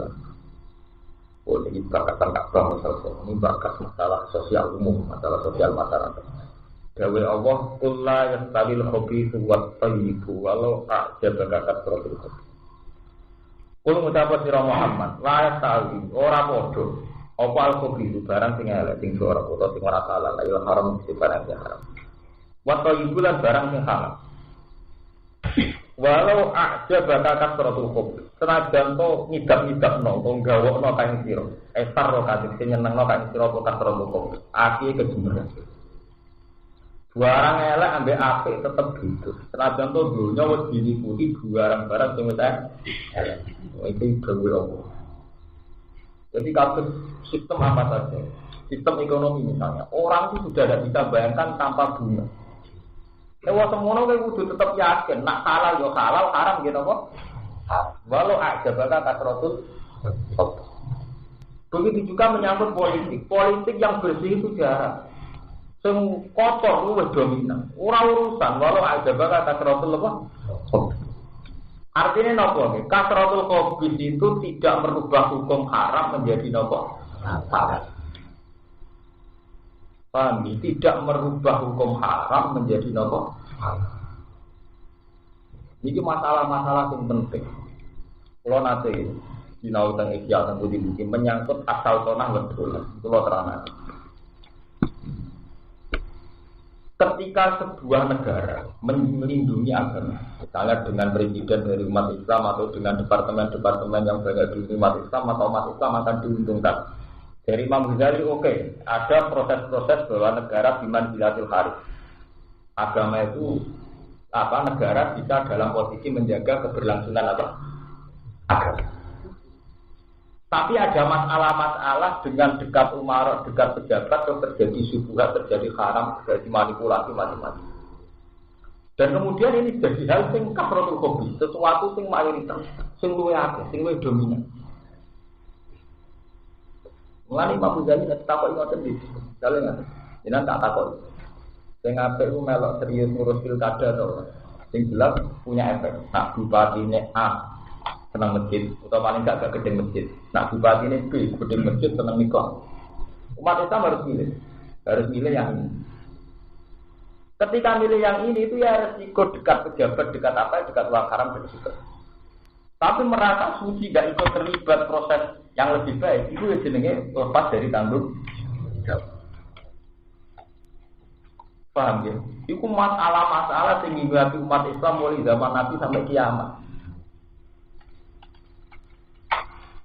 Oh, ini berkaitan Ka'bah masalah ini berkaitan masalah sosial umum, masalah sosial masyarakat. Dawe Allah, kulla yastabil khabithu wat thayyibu walau a'jaba kakat rasul. Kul ngucap sira Muhammad, la yastawi ora padha. Apa al-khabithu barang sing elek sing ora utawa sing ora halal, ya haram sing barang sing haram. Wat thayyibu lan barang sing halal. Walau aja bakal kasratul hub. Senajan to ngidap-ngidapno, to gawokno kae sira. Esar ro kadhe nyenengno kae sira to kasratul hub. Aki kejemberan. Barang elek ambek apik tetep gitu. Senajan to dunya wis diliputi barang-barang sing wis elek. Iki gawe apa? Jadi kasus sistem apa saja? Sistem ekonomi misalnya, orang itu sudah tidak bisa bayangkan tanpa bunga. Lewat semuanya kita kudu tetap yakin, nak halal yo halal, haram gitu kok. Walau aja bakal kasrotul. Begitu juga menyangkut politik. Politik yang bersih itu jarang. Sing kotor lu wis dominan. Ora urusan walau aja bakal kasrotul apa? Artinya nopo nggih? Kasrotul khabis itu tidak merubah hukum haram menjadi nopo? Halal. Paham? Tidak merubah hukum haram menjadi nopo. Ini masalah-masalah yang penting. Kalau nanti sinau tentang ikhya tentang budi menyangkut asal tanah betul. Kalau terang. Ketika sebuah negara melindungi agama, misalnya dengan presiden dari umat Islam atau dengan departemen-departemen yang banyak di umat Islam atau umat Islam akan diuntungkan. Dari Imam Ghazali oke, ada proses-proses bahwa negara biman bilatil harif. Agama itu negara bisa dalam posisi menjaga keberlangsungan agama. Tapi ada masalah-masalah dengan dekat umarok, dekat pejabat, terus terjadi syubhat, terjadi haram, terjadi manipulasi macam-macam. Dan kemudian ini jadi hal sing kasratul khabis, sesuatu sing mayoritas, sing luwih akeh, sing luwih dominan. Mulane Imam Ghazali nek takok ngoten iki. Jale ngoten. Jenengan tak takok. Sing apik ku melok serius ngurus pilkada to. Sing jelas punya efek. Nak bupatine A senang masjid, atau paling gak gedeng masjid. Nak bupatine B gedeng masjid senang nikah. Umat Islam harus milih yang ini. Ketika milih yang ini itu ya resiko dekat pejabat, dekat apa, dekat uang haram juga. Tapi merasa suci gak ikut terlibat proses yang lebih baik, itu ya jenenge lepas dari tanggung jawab. Paham ya? Itu masalah-masalah yang menghinggapi umat Islam mulai zaman Nabi sampai kiamat.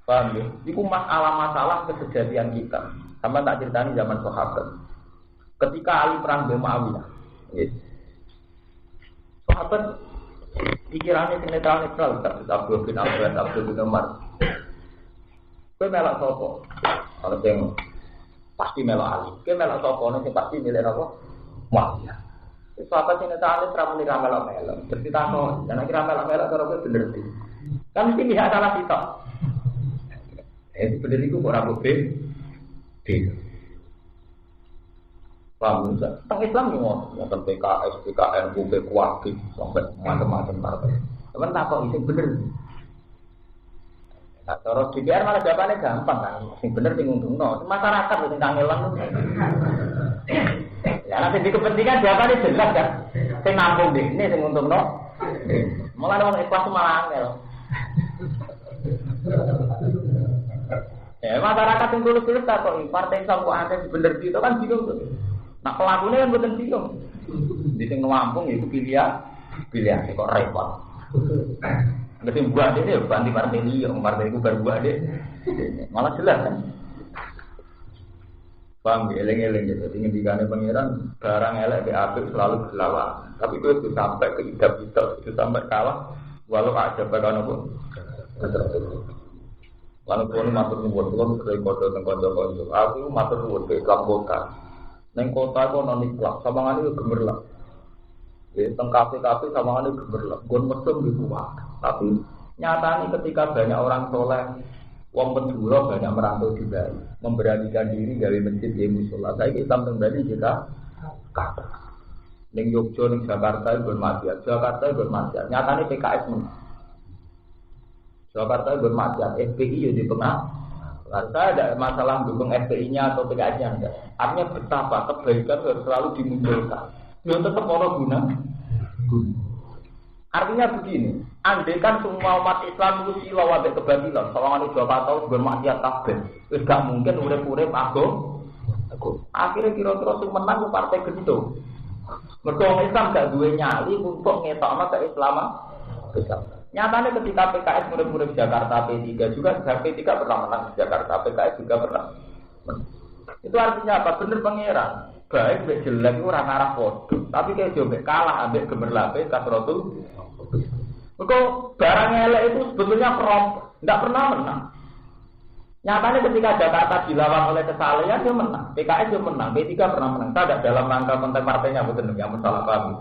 Paham ya? Itu masalah-masalah kesejahteraan kita. Sama tak ceritani zaman sahabat. Ketika Ali perang dengan Muawiyah, sahabat pikirannya netral, tak Abdul bin Abbas, Abdul bin Umar. Kowe melok sapa? Ana sing pasti melok Ali. Kowe melok sapa? Ana sing pasti milih apa? Muawiyah. Wis sahabat sing netral muni ra melok-melok. Dadi takon, jan kira melok-melok karo kowe bener iki. Kan mesti lihat salah sitok. Bener iku kok ora boleh. Paham tak? Tentang Islam yang tentang PKS, PKN, UB, Kuwaki, sampai macam-macam partai. Teman tak kok itu bener. Nah, terus DPR malah jawabannya gampang kan, sing bener sing untungno. Masyarakat sing kangelan. Ya nanti di kepentingan jawabannya jelas kan. Sing nampung deh, ini sing untungno. Malah orang ikhlas malah angel. Ya masyarakat yang tulus-tulus tak kok partai Islam kok ada bener itu kan bingung tuh. Nah pelakunya kan betul bingung. Di sing Lampung itu pilihan kok repot. Nanti buat dia banti partai ini, partai itu berbuat dia. Malah jelas kan. Paham ya, eleng-eleng gitu. Ingin dikane pangeran barang elek BAP selalu berlawan. Tapi itu sampai ke idap-idap, itu sampai kalah. Walau ada bagian pun. Lalu kalau matur nuwun, kalau sering kode tengkol-tengkol, aku matur nuwun ke Islam kota. Neng kota aku non Islam, samangan itu gemerlap. Di kafe-kafe samangan itu gemerlap. Gon mesum di rumah. Tapi nyatanya ketika banyak orang soleh, wong Madura banyak merantau di Bali, memberanikan diri gawe masjid di musola. Saya Islam teng Bali kita kata. Neng Yogyakarta, neng Jakarta itu bermaksiat. Jakarta itu bermaksiat. Nyatanya PKS menang. Jakarta bermaksiat, FPI di tengah. Saya ada masalah mendukung FPI-nya atau PKS-nya enggak. Artinya betapa kebaikan harus selalu dimunculkan. Dia tetap orang guna. Artinya begini, andai kan semua umat Islam itu silau sampai kebatilan, sawangan itu 2 tahun bermaksiat kabeh. Wis gak mungkin urip-urip aku. Akhirnya kira-kira sing menang ku partai gendho. Mergo Islam gak duwe nyali untuk ngetokno keislaman. besar. Nyatanya ketika PKS murid-murid Jakarta P3 juga, P3 pernah menang di Jakarta, PKS juga pernah menang. Itu artinya apa? Bener pangeran. Baik, baik jelek itu orang arah bodoh. Tapi kayak coba kalah ambil gemerlape kasrotul. Kok barang elek itu sebetulnya tidak pernah menang. Nyatanya ketika Jakarta dilawan oleh kesalahan dia menang, PKS dia menang, P3 pernah menang. Tidak dalam rangka konteks partainya betul yang masalah kami.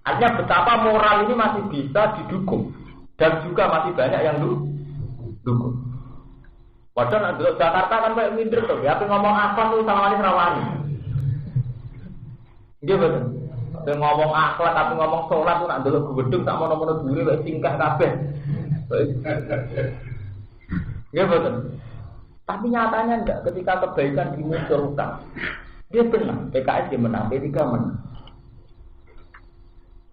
Artinya betapa moral ini masih bisa didukung dan juga masih banyak yang dukung. Padahal di Jakarta kan kayak minder tuh, ya ngomong apa tuh sama wali rawani. Dia betul. Dia ngomong akhlak tapi ngomong sholat tuh nak dulu gedung tak mau nomor duri kayak singkat kabeh. Dia betul. Tapi nyatanya enggak, ketika kebaikan dimunculkan, dia menang, PKS dia menang, P3 menang.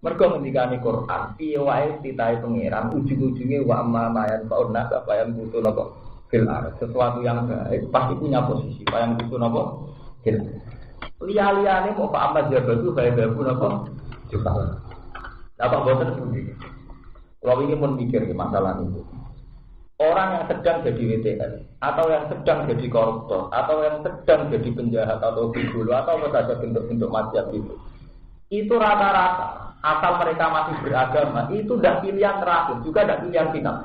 Mergo ngendikane Quran, piye wae titahe pangeran, ujung-ujunge wa mayan fauna apa yang butuh napa fil ar. Sesuatu yang baik pasti punya posisi, apa yang butuh napa fil. Liya-liyane mau Pak Ahmad Jabatu bae babu napa juga. Apa boten pundi. Kalau ini pun mikir masalah itu. Orang yang sedang jadi WTN, atau yang sedang jadi koruptor, atau yang sedang jadi penjahat atau bigolo, atau apa saja bentuk-bentuk maksiat itu rata-rata asal mereka masih beragama, itu tidak pilihan terakhir, juga tidak pilihan final.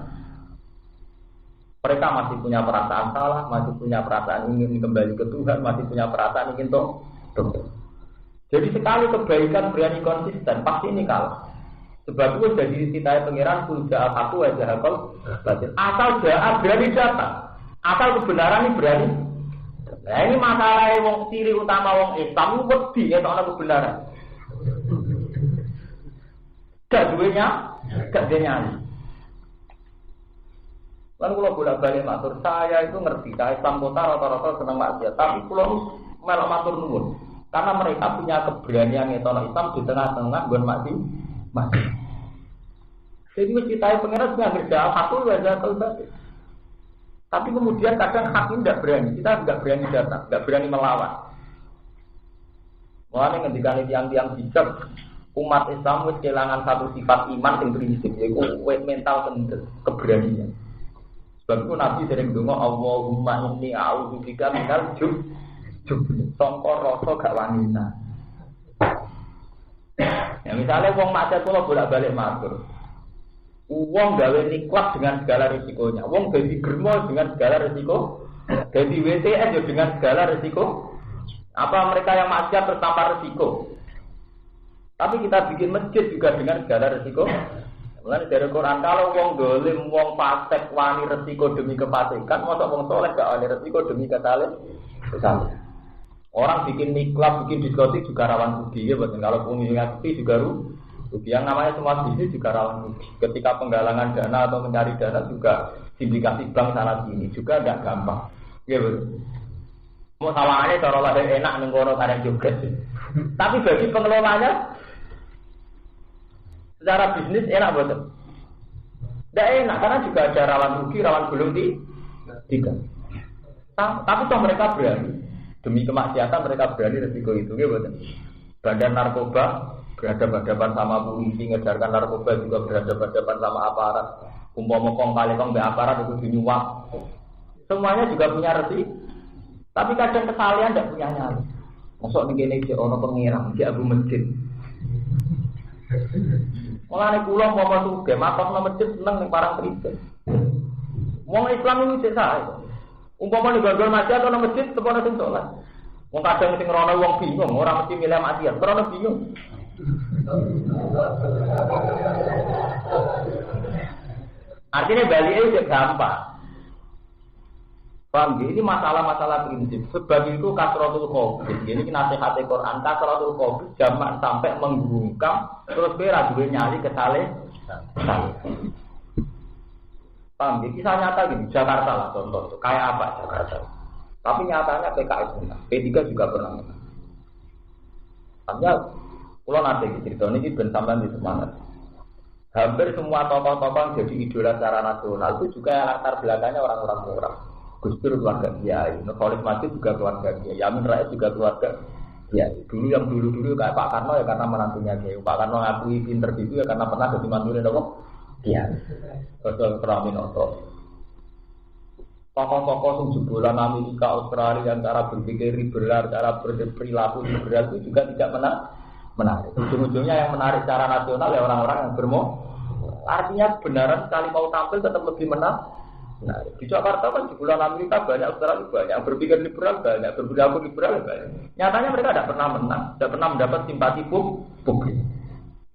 Mereka masih punya perasaan salah, masih punya perasaan ingin kembali ke Tuhan, masih punya perasaan ingin toh. Jadi sekali kebaikan berani konsisten, pasti ini kalah. Sebab itu jadi titah pangeran puja aku aja hakul batin. Asal jahat berani datang, asal kebenaran ini berani. Nah ini masalah wong ciri utama wong Islam wedi ya soal kebenaran. Gak duenya, gak nyali. Lalu kalau bolak-balik matur, saya itu ngerti, saya Islam kota rata-rata senang maksiat, tapi kalau melok matur nuwun, karena mereka punya keberanian ngetono Islam di tengah-tengah bukan maksiat. Jadi mesti tahu pengeras nggak kerja aku wajah batin. Tapi kemudian kadang hakim tidak berani, kita nggak berani datang, nggak berani melawan. Mulanya ngendikan tiang-tiang bijak, umat Islam wis kehilangan satu sifat iman yang prinsip, yaitu mental keberanian. Sebab itu Nabi sering ngomong Allahumma inni a'udzubika minal jubn. Sangka rasa gak wanita. Ya misalnya wong maksiat kula bolak-balik matur. Wong gawe niklat dengan segala risikonya. Wong dadi germo dengan segala risiko. Dadi WTN dengan segala risiko. Apa mereka yang maksiat tertampar risiko? Tapi kita bikin masjid juga dengan segala risiko. Mulane dari Quran kalau wong dolim, wong fasik wani risiko demi kefasikan, mosok wong saleh gak wani risiko demi kesalahan. Orang bikin niklat, bikin diskotik juga rawan rugi ya, betul. Kalau pengingat juga rugi. Yang namanya semua bisnis juga rawan rugi. Ketika penggalangan dana atau mencari dana juga sindikasi bank sana sini juga tidak gampang. Ya betul. Mau salahnya cara lahir enak nengkono karena juga. Tapi bagi pengelolanya secara bisnis enak betul. Tidak enak karena juga ada rawan rugi, rawan belum tiga. Tapi toh mereka berani. Demi kemaksiatan mereka berani risiko itu, ya betul. Badan narkoba berhadapan-hadapan sama polisi, ngejarkan narkoba juga berhadapan-hadapan sama aparat. Umpama kong kali kong be aparat itu dinyuap. Semuanya juga punya resiko. Tapi kadang kesalahan tidak punya nyali. Masuk nih gini si ono pengirang, si abu masjid. Mulane kula mau masuk ke makam nang masjid seneng ning parang Kristen. Wong Islam iki saya. Umpama ning gangguan masjid atau nang masjid tepono sing salat. Wong kadang sing rono wong bingung, ora mesti milih mati, rono bingung. Artinya balik itu gampang. Paham? Ini masalah-masalah prinsip. Sebab itu kasratul khobi. Ini nasihat Quran. Kasratul khobi jamak sampai menggungkam terus berat duwe nyali kesalahan. Paham? Kisah nyata gini. Jakarta lah contoh. Kayak apa Jakarta? Tapi nyatanya PKS menang. P3 juga pernah menang. Hanya kalau nanti cerita ini bersamaan di semangat. Hampir semua tokoh-tokoh jadi idola secara nasional itu juga latar belakangnya orang-orang murah. Gus Dur keluarga Kiai, Nurholis Masjid juga keluarga Kiai, Yamin Rais juga keluarga Kiai. Dulu yang dulu kayak Pak Karno ya karena menantunya Kiai. Pak Karno ngakui pinter itu ya karena pernah jadi mantunya Iya. Betul keramin otot. Tokoh-tokoh yang jebolan Amerika, Australia, antara berpikir liberal, cara berperilaku liberal itu juga tidak menarik. Ujung-ujungnya yang menarik secara nasional ya orang-orang yang artinya benaran sekali mau tampil tetap lebih menarik. Di Jakarta kan jebolan Amerika banyak, Australia banyak, yang berpikir liberal banyak, berperilaku liberal banyak. Nyatanya mereka tidak pernah menang, tidak pernah mendapat simpati publik.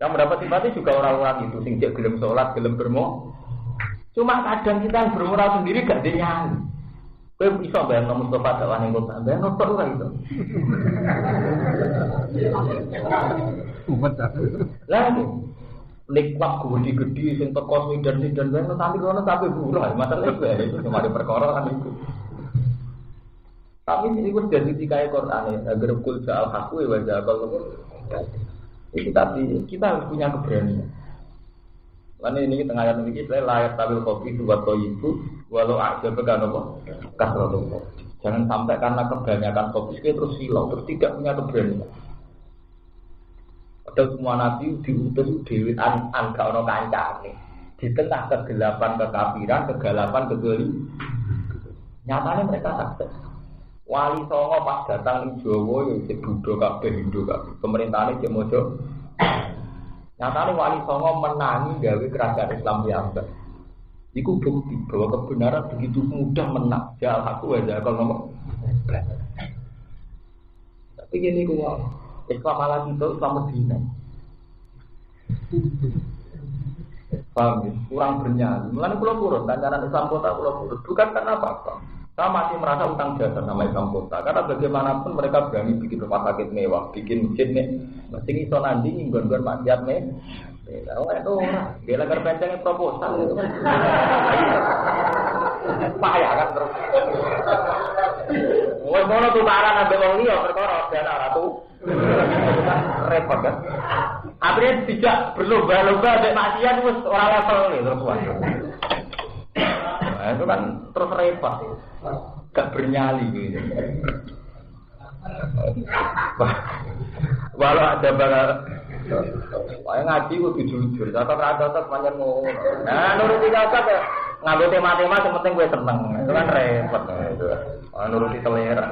Yang mendapat simpati juga orang-orang itu, sing cek gelem sholat, gelem bermo. Cuma kadang kita yang bermoral sendiri gak dinyanyi. Kowe bisa bayang Mustafa dakwah ning kota, bayang kok ora itu. Lah nikmat gede-gede sing teko dan bayang sampe kono sampe buruh, masalah itu cuma di perkara kan itu. Tapi ini pun jadi dikai Quran agar kul ja'al haqqu wa ja'al itu tapi kita harus punya keberanian. Karena ini tengah ayat ini saya layak tabil kopi buat itu walau aja pegang apa kasroh. Jangan sampai karena kebanyakan kopi kita terus silau terus tidak punya keberanian. Padahal semua nabi diutus dewi gak ono kancane. Di tengah kegelapan kekafiran, kegelapan kegelisahan. Nyatanya mereka sukses. Wali Songo pas datang di Jawa ya cek Buddha kabeh Hindu kabeh. Pemerintahane cek mojo. Nyatane Wali Songo menangi gawe kerajaan Islam piyambak. Iku bukti bahwa kebenaran begitu mudah menang. Jal aku aja kalau ngomong. Tapi gini gua Islam ala kita Islam Medina. Paham ya? Kurang bernyali. Mulane kula purun kancanan Islam kota kula purun. Bukan karena apa-apa. Saya masih merasa utang jasa sama Islam kota. Karena bagaimanapun mereka berani bikin rumah sakit mewah, bikin masjid nih, masih iso nandingi gon-gon maksiat nih. Oh itu orang, dia lagi pencengnya proposal itu kan. Payah kan terus. Woi mono tukaran ambil wong liya perkara dana ratu. Repot kan. Akhirnya tidak berlomba-lomba ambek maksiat wis ora level nih terus. Nah, itu kan terus repot. Gak bernyali gitu. Walau ada bakal ngaji kudu jujur, tetep ra tetep pancen ngono. Nah, nuruti kakak ya nganggo tema-tema sing penting kowe seneng. Itu kan repot itu. Nuruti selera.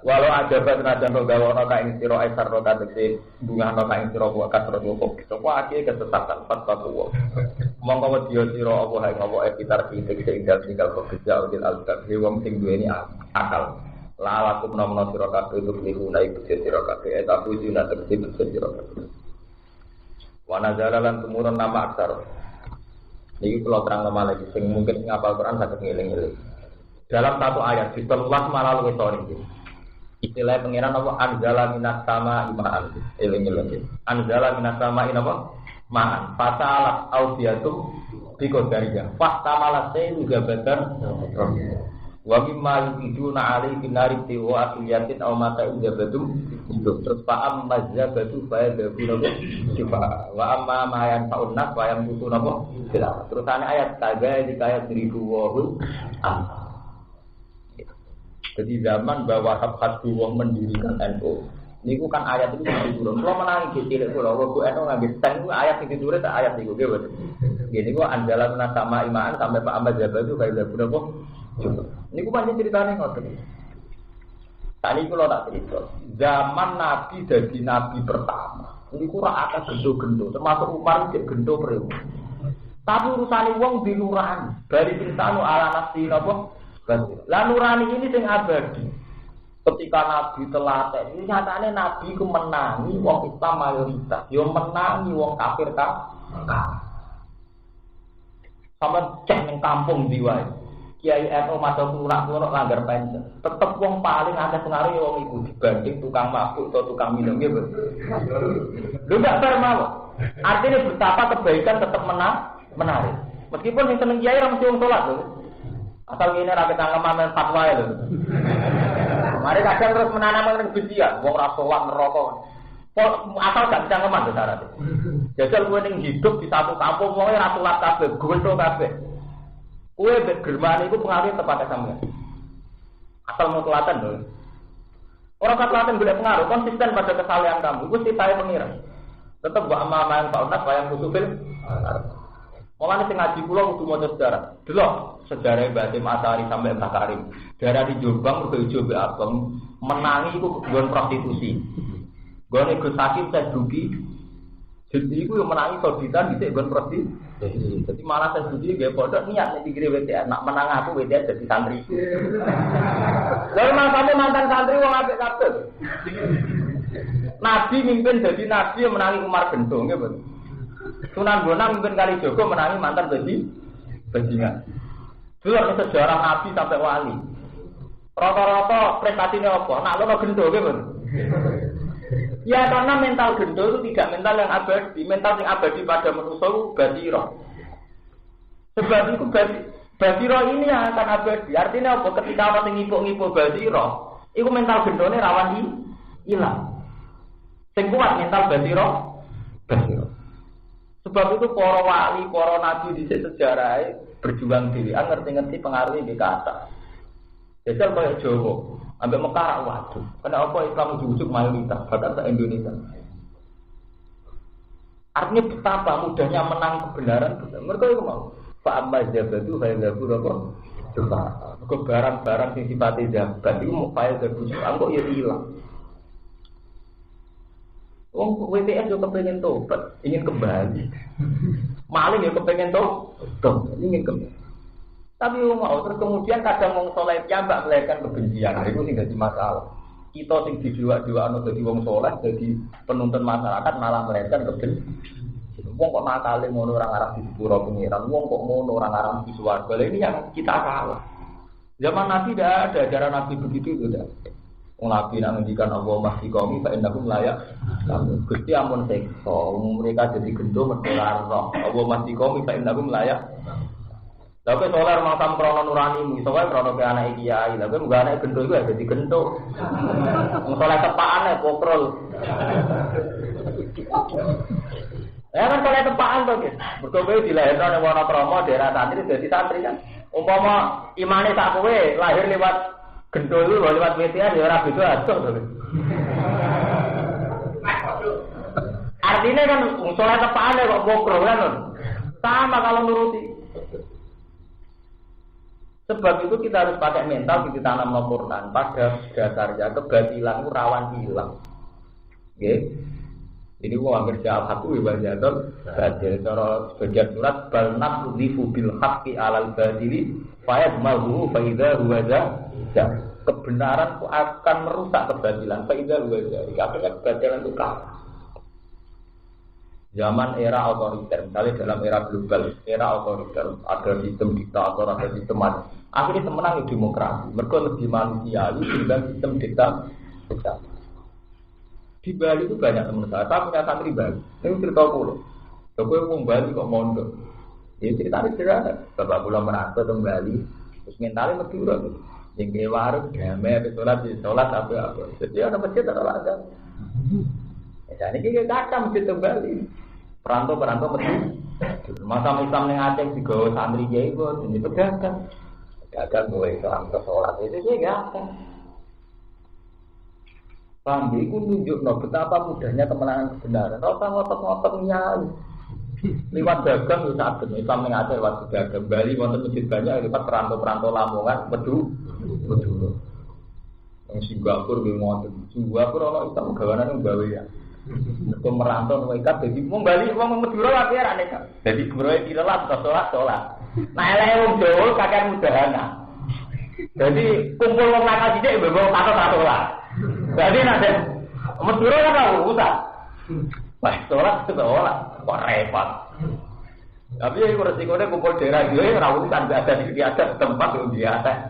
Walau ada senajan to gawe ana kaing sira esar ro kategori bunga ana kaing sira wa kasro kok. Sapa akeh kesesatan fatwa. Monggo wedya sira apa hae ngopo epitar titik sing tinggal kok bisa udil albab wong sing duweni akal. La aku menawa sira kabeh itu niku naik sira kabeh eta puji nak tertib sira kabeh. Wa nazala lan tumurun nama aksar. Iki kula terang lagi sing mungkin ngapal Quran saged ngeling-eling. Dalam satu ayat diteluas malah luwih sore iki. Istilah pengiran apa anzala minas sama imaan eling-eling. Anzala minas sama apa? Ma'an. Fasalah audiatum biqadariya. Fastamala sayyu gabatan. Wa mimma yuduna alaihi nari tiwa akiyatin aw mata ujabatu terus fa'am mazabatu fa'adabuna sifa wa amma ma yanfa'un nas wa yamutuna terus ayat kaga di ayat 1000 jadi zaman bahwa Habib Wong mendirikan NU niku kan ayat itu turun kalau menangi cilik kula NU ngambil ten ayat itu turun ayat niku nggih gini kok anjalan sama iman sampai Pak Ahmad Jabal itu kayak berapa niku pancen ceritane ngoten tadi kula tak cerita zaman Nabi jadi Nabi pertama niku ora akeh gendo-gendo termasuk Umar iki gendo preu tapi urusane wong di lurahan bari insanu ala nafsi napa lah nurani ini sing abadi. Ketika Nabi telaten, ini nyatane Nabi ku menangi wong Islam mayoritas, yo menangi wong kafir Sama cek ning kampung diwae. Kiai NU masuk lunak-lunak langgar pensiun. Tetep wong paling akeh pengaruh wong iku dibanding tukang mabuk atau tukang minum nggih, Bu. Lho gak fair mawon. Artinya betapa kebaikan tetap menarik. Meskipun yang seneng kiai ora mesti wong salat lho. Asal ini rakyat tanggapan fatwa itu. Mari kadang terus menanamkan kebencian, wong rasulan neraka. Asal gak tanggapan itu syaratnya. Jajal kowe ning hidup di satu kampung wong rasulan kabeh, goso kabeh. Kowe bergermane iku pengaruh tepatnya sampeyan. Asal mau telaten lho. Orang telaten golek pengaruh konsisten pada kesalahan kamu. Iku sitahe pengira. Tetep wa amaman fa'unat wa yang kusufil. Mulane sing ngaji kula kudu maca sejarah. Delok sejarah Mbah Hasyim Asy'ari sampai Mbah Karim. Daerah di Jombang mergo ijo mbek abang menangi iku nggon prostitusi. Gone Gus Hakim saya dugi. Jadi iku yo menangi sauditan dhisik nggon prostitusi. Jadi malah saya dugi nggih pondok niat nek dikire WTN nak menang aku WTN dadi santri. Lalu sampe mantan santri wong apik kabeh. Nabi mimpin jadi nabi yang menangi Umar Gento nggih, Bos. Sunan Bonang mimpin kali Joko menangi mantan bajingan. Dulu sejarah nabi sampai wali. Rata-rata prestasinya apa? Nak lono Gento nggih, Bos. Ya karena mental Gento itu tidak mental yang abadi, mental yang abadi pada manusia itu basira. Sebab itu basira ini yang akan abadi. Artinya apa? Ketika orang ngipuk-ngipuk basira, itu mental Gentone rawan hilang. Sing kuat mental basira. Sebab itu para wali, para nabi di sejarah berjuang dhewean ngerti-ngerti pengaruhnya di kata. Jajal kaya Jawa, ambek Mekah waduh. Karena apa Islam ujug-ujug mayoritas bahkan se Indonesia. Artinya betapa mudahnya menang kebenaran. Mereka itu mau. Fa amma jabatu fa yadhu apa? Coba. Mergo barang-barang sing sifate jabat iku mau file dadi anggo ya ilang. Wong WTS yo kepengen tobat, ingin kembali. Maling yo kepengen tobat, ingin kembali. Tapi mau terus kemudian kadang wong saleh piyambak melahirkan kebencian. Itu sing dadi masalah. Kita sing didewa-dewakno dadi wong saleh, dadi penuntun masyarakat malah melahirkan kebencian. Wong kok nakale ngono ora ngarep di sepuro pengiran, wong kok ngono ora ngarep di swarga. Ini yang kita salah. Zaman Nabi tidak ada ajaran Nabi begitu itu tidak. Nabi nak ngendikan Allah masih kami fa innakum layak. Gusti ampun sekso, mereka jadi gendo mereka roh. Allah masih kami fa innakum layak. Tapi solar makam krono nurani, misalnya krono ke anak kiai, tapi enggak anak gendo itu jadi gendo. Soleh tepaan ya pokrol. Ya kan soleh tepaan tuh guys. Berkobe dilahirkan oleh Wonokromo daerah santri jadi santri kan. Umpama imane tak kowe lahir lewat gendol itu lewat WTN ya ora beda adoh to. Artinya kan soleh tepane kok bokro kan. Sama kalau nuruti. Sebab itu kita harus pakai mental kita tanam Al-Qur'an pada dasarnya kebatilan itu rawan hilang. Nggih. Ini wong anggere satu ibadah batil cara sebagian surat bal nafdhifu bil haqqi 'alal batili fayadmahu fa idza huwa kebenaran itu akan merusak kebatilan. Faida huwa dzalik. Artinya kebatilan itu kalah. Zaman era otoriter, misalnya dalam era global, era otoriter, ada sistem diktator, ada sistem mati. Akhirnya temenang demokrasi. Mereka lebih manusiawi dibanding sistem diktator. Di Bali itu banyak teman saya punya santri Bali. Ini cerita pulau. Tapi orang Bali kok mondok. Ini cerita sederhana. Bapak pulau merasa tentang Bali, terus mentalnya lebih kurang. Yang warung damai, sholat apa. Jadi ada masjid ada ada. Jadi kita kata masjid kembali. Perantau masjid. Masa Islam yang Aceh juga santri jahit ini pedagang. Pedagang gue Islam ke sholat itu dia gak. Paham, itu nunjuk betapa mudahnya kemenangan kebenaran. Rasa ngotot-ngototnya lewat dagang itu saat Islam yang Aceh lewat dagang. Bali wonten masjid banyak lewat perantau Lamongan Medul. Yang Singapura di ngotot. Singapura orang Islam gawanan yang bawa ya. Mereka merantau mereka jadi mau Bali mau Madura apa ya aneka. Jadi beroi di dalam sholat. Nah eleh wong Jawa kakek mudahana. Jadi kumpul wong nakal sithik bawa kata sholat. Jadi nanti Madura kan tahu usah. Wah sholat kok repot. Tapi ya resikonya kumpul daerah dia rawuh kan ada di atas tempat yang di atas.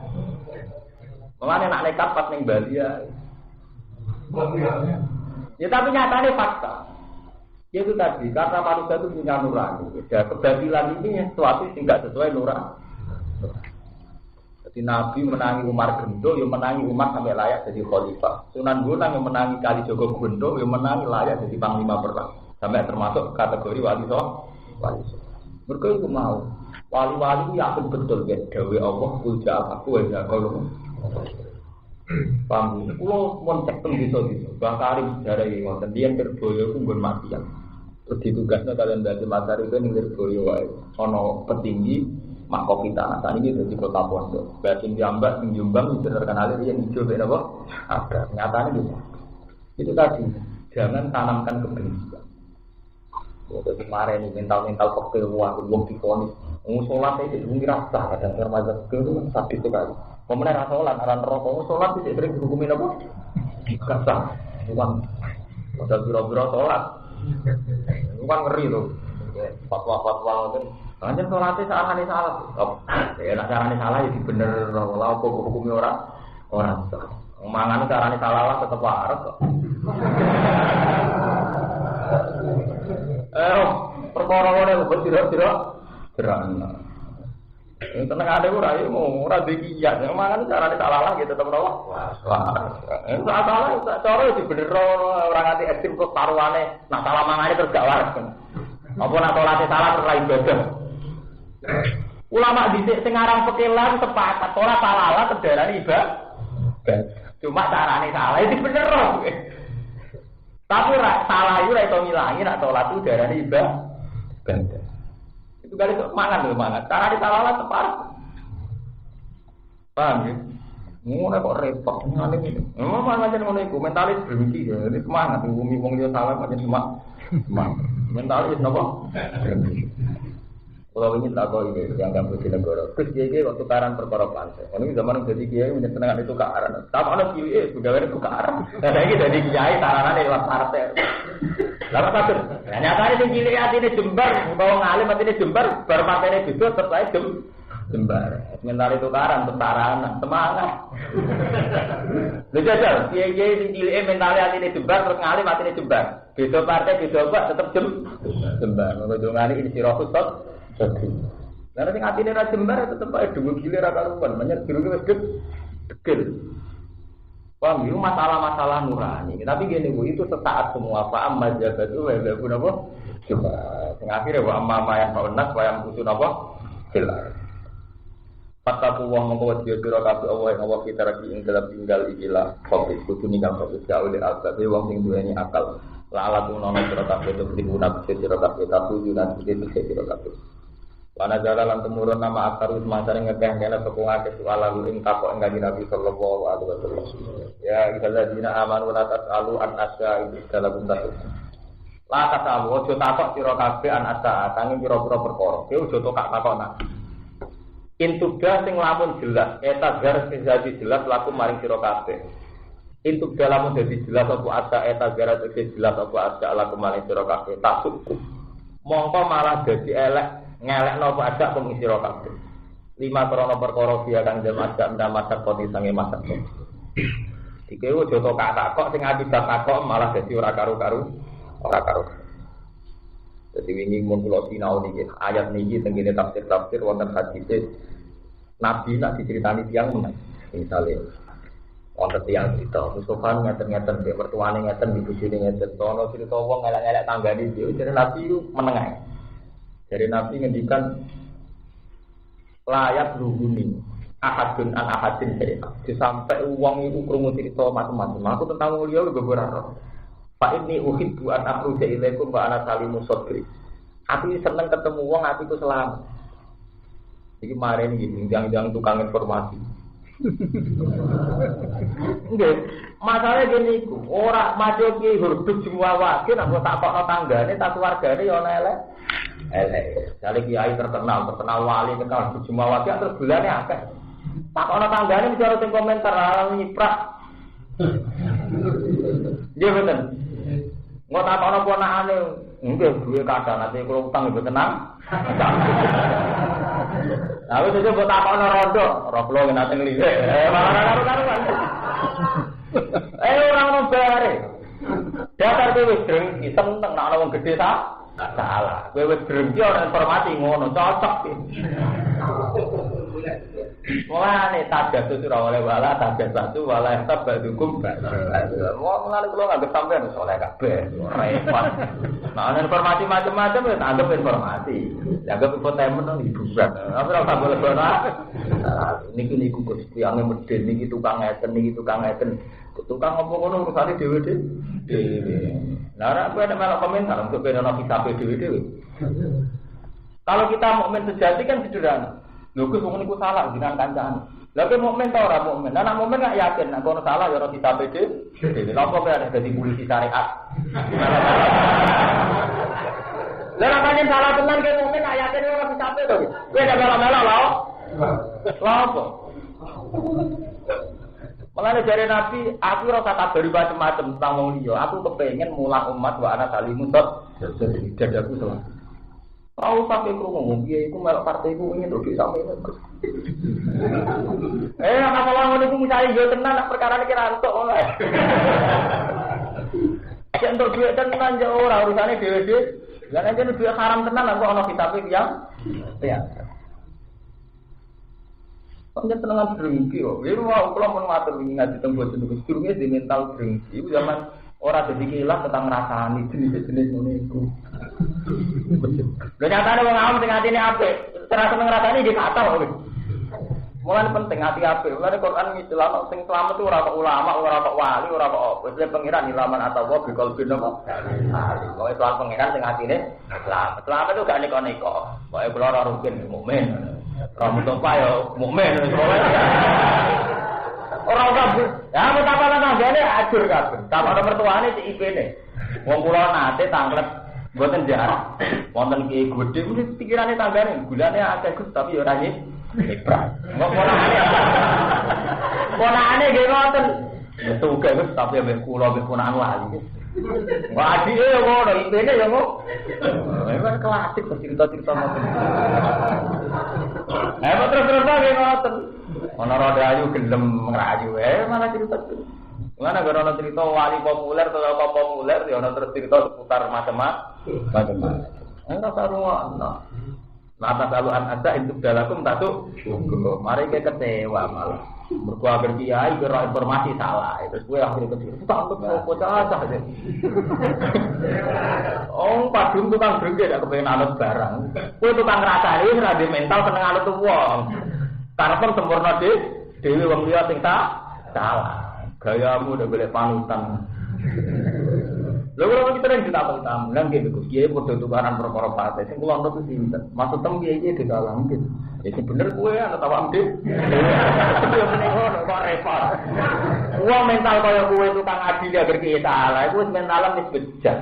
Mulane nak nekat pas ning Bali ya. Ya tapi nyatanya fakta. Itu tadi karena manusia itu punya nurani. Ya kebatilan ini sesuatu yang tidak sesuai nurani. Jadi Nabi menangi Umar Gendo, yang menangi Umar sampai layak jadi khalifah. Sunan Bonang yang menangi Kalijogo Gendo, yang menangi layak jadi panglima perang. Sampai termasuk kategori wali so. Mereka itu mau. Wali-wali yakin betul ya. Dawe Allah puja aku ya kalau. Paham? Kulo mon cek teng desa-desa. Bang Karim sejarah iki ngoten, diyen Terboyo ku nggon matian. Terus ditugasnya kalian dari materi itu ning Lirboyo wae. Ana petinggi Makopita. Nah, tadi itu di Kota Pondok. Batin Jambak ning Jombang terkenal dia hijau kayak apa? Ada. Nyatanya gitu. Itu tadi jangan tanamkan kebencian. Untuk kemarin mental fakir wah belum difonis. Sholat itu dirasa kadang remaja itu kan sakit sekali. Pemenang sholat, aran rokok sholat itu sering dihukumin apa? Kasar. Bukan modal biro-biro sholat. Bukan ngeri tuh. Fatwa-fatwa itu. Hanya sholatnya salah. Ya nak caranya salah ya bener. Lah kok hukumnya orang. Mangan caranya salah lah tetap waras kok. Perkara ngene kok tidak terang. Tenang ada ora mau ora dikiyat. Mangan carane salah lah gitu tetep ora. Wah. Salah cara di bener ora nganti ekstrem kok taruhane. Nah salah mangane terus gak waras. Apa nak salate salah terus lain ibadah. Ulama dhisik sing aran pekelan sepakat ora salah lah terdarani ibadah. Cuma carane salah itu bener. Tapi salah itu iso ngilangi nek salat itu darane ibadah. Itu kali mangan lho mangan. Carane salah lah separah. Paham ya? Ngono kok repot ngene iki. Macam ngono iku mentalis bermiki ya. Ini semangat ngumi wong liya salah macam semangat. Mentalis napa? Kalau ini tak tahu ini yang kamu di negara. Terus dia waktu tukaran perkara pantai. Ini zaman jadi kiai menyenangkan itu tukaran. Tapi ada kiai sudah ada tukaran. Nah ini jadi kiai taranan di luar partai. Lalu satu. Nyatanya si kiai hati ini jembar, bawa ngalim hati ini jembar, baru partai ini juga setelah jembar. Mental itu tukaran, tentara semangat. Lu jajal, kiai si kiai mentalnya hati ini jembar, terus ngalim hati ini jembar. Beda partai, beda apa, tetap jembar. Menurut ngalim ini si rohus tot. Jadi, karena sing atine ra jembar tetep ae dhuwur gilir ra karuan, menyang biru wis degel. Paham yo masalah-masalah nurani. Tapi gini Bu, itu sesaat semua paham majabatu wa la pun apa? Coba sing akhire wa amma yang paunas wa yang usun apa? Jelas. Fataku wa mongko wedi sira kabeh Allah ing Allah kita lagi ing dalam tinggal ikilah fokus kudu ninggal fokus ya oleh asbab wong sing duweni akal. La ala tunono sira kabeh to tribuna sira kabeh tapu yunan sira kabeh. Wana jalan temurun nama akar semasa ngekeh kena sepunga kesualan ing takok ing kanjeng Nabi sallallahu alaihi wasallam. Ya ikadzina amanu la tasalu an asya ing dalam bentuk. La tasalu ojo takok sira kabeh an asya kangge pira-pira perkara. Kowe ojo takok nak. Intuga sing lamun jelas, eta gar sing dadi jelas laku maring sira kabeh. Intuga lamun dadi jelas apa asya eta gar sing jelas apa asya laku maring sira kabeh. Tasuk. Mongko malah dadi elek ngelekno apa ada pengisi ro kabeh. 5 krana perkara dia kang jamaah ndak masak koti sange masak. Iki ojo to takok sing akibat takok malah dadi ora karu-karu. Dadi wingi mun kula sinau niki ayat niki tengene tafsir wonten hadis Nabi nak diceritani tiyang meneh. Misale wonten tiyang cerita Mustofa ngaten-ngaten be mertuane ngaten di bojone ngaten ono cerita wong elek-elek tanggane dhewe jare Nabi ku meneng. Dari Nabi ngendikan layak luhuni ahadun an ahadin saya. Sampai uang itu krungu cerita macam-macam. Aku tentang mulia beberapa. Pak ini uhibbu an akhruja ilaikum wa ana salimu sadri. Aku seneng ketemu uang, aku itu selamat. Iki mare iki jangan tukang informasi. Nggih, masalahnya gini iku, ora majo ki hurduk semua wakil nek takokno tanggane, tak keluargane ya ana elek. Jale kiai terkenal wali kenal semua wakil terus bulane akeh. Takokno tanggane mesti ora sing komentar nyiprak. Nggih mboten. Engko takokno ponakane, nggih duwe kadang nanti kula utang ibu tenang. Aku sesuk kok takokno rondo, ora kula nate nglirik. Malah karo-karuan. Ora ono bare. Dasar kowe wis dreng seneng nek ana wong gedhe salah. Kowe wis dreng ki ora informasi ngono, cocok iki. Mulane tajatus ora oleh wala tajasatu wala tabadukum ba. Wong ngene kula nganggep sampean soleh kabeh. Repot. Nah, ana informasi macam-macam ya anggap informasi. Anggap infotainment nang hiburan. Apa ora boleh ora. Niku Gusti ange medhen niki tukang ngeten. Tukang apa ngono urusane dhewe. Lah aku ada malah komentar untuk benono kita dewe-dewe. Kalau kita mukmin sejati kan sederhana. Lho Gus wong niku salah jenengan kancane. Lah kowe mukmin ta ora mukmin? Lah nek mukmin gak yakin nek ono salah ya ora kita pede. Lha kok ada dadi polisi syariat. Lah nek pancen salah tenan kowe mukmin gak yakin ora kita pede to. Kowe gak melo-melo lho. Lha apa? Mulane jare Nabi, aku ora usah kabari macam-macam tentang wong liya. Aku kepengin mulang umat wa ana salimun tot. Jadi dadaku selamat. Tahu sampai kerungu, dia itu melok partai ku ingin rugi sampai itu. Anak malah ngono ku mencari yo tenan nak perkara iki ra entuk ngono. Nek entuk duit tenan yo ora urusane dhewe-dhewe. Lah nek duit haram tenan kok ana kitabe yang ya. Kok tenangan drengki kok. Ya mau kula mun matur wingi ngaji teng boten niku durunge di mental drengki. Iku zaman ora dadi kilah tentang rasani jenis-jenis ngene iku. Lho nyatane wong awam sing atine apik, terasa ngrasani di kata kok. Mulane penting ati apik. Mulane Quran ngistilahno sing selamat itu ora kok ulama, ora kok wali, ora kok apa. Wis pengiran ilaman atau wa bi qalbi napa. Pokoke soal pengiran sing atine selamat. Selamat itu gak neko-neko. Pokoke kula ora rugen mukmin. Ora mutopa ya mukmin. Ora kabeh. Ya betapa tanggane ajur kabeh. Sama mertuane si IP-ne. Wong kula nate tanglet mboten jarak. Wonten ki gedhe mesti pikirane tanggane, gulane akeh Gus tapi ya ora hebat. Ponakane nggih ngoten. Metu Gus tapi ambek kula ambek ponakan lali. Wah adike yo ngono, IP-ne yo ngono. Memang klasik cerita-cerita ngoten. Terus nggih ngoten. Ana rada ayu gelem ngrayu malah cerita. Mana gara cerita wali populer atau apa populer ya ana terus cerita seputar macam-macam. Ora sarungno. Nah, kalau ada itu dalakum tak tuh. Mari kita kecewa malah. Mergo agar kiai kira informasi salah. Terus gue akhirnya kecewa. Tak untuk opo cacah aja. Oh, padung tukang drengke gak kepengen anut barang. Kowe tukang ngrasani ora di mental seneng anut wong. Karepen sempurna dhewe wong liya sing salah. Gayamu udah boleh panutan. Lalu kalau kita yang kita tahu, bilang gitu, kiai bodoh tukaran perkara partai. Sing kula nonton itu sih, maksud tem kiai di dalam gitu. Jadi bener kue atau tahu ambil? Dia menengok, kok repot. Uang mental kaya kue tukang adil agar kiai salah, itu mentalan wis bejat.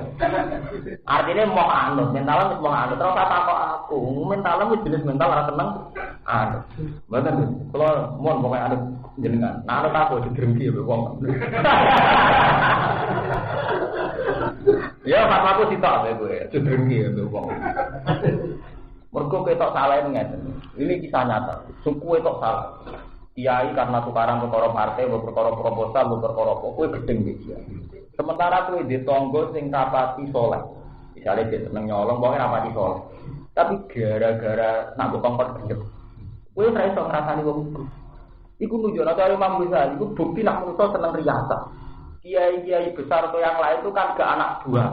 Artinya mau anut, mentalan wis mau anut. Terus apa kok aku? Mentalan wis jenis mental ora seneng. Anut. Mboten kalau mau pokoknya anut jenengan. Nah anut aku didrengki ya wong. Ya Pak aku sitok ya gue, didrengki ya wong. Mergo ketok salah ngeten. Ini kisah nyata. Suku ketok salah. Kiai karena tukaran perkara partai, perkara proposal, perkara kowe gedeng iki. Sementara kowe di tangga sing rapati saleh. Misale dia seneng nyolong, pokoke rapati saleh. Tapi gara-gara nak kongkon gedhe. Kowe ora iso ngrasani wong iku. Iku nunjukno karo Imam Ghazali, iku bukti nak manusa seneng riyasa. Kiai-kiai besar atau yang lain itu kan ke anak buah.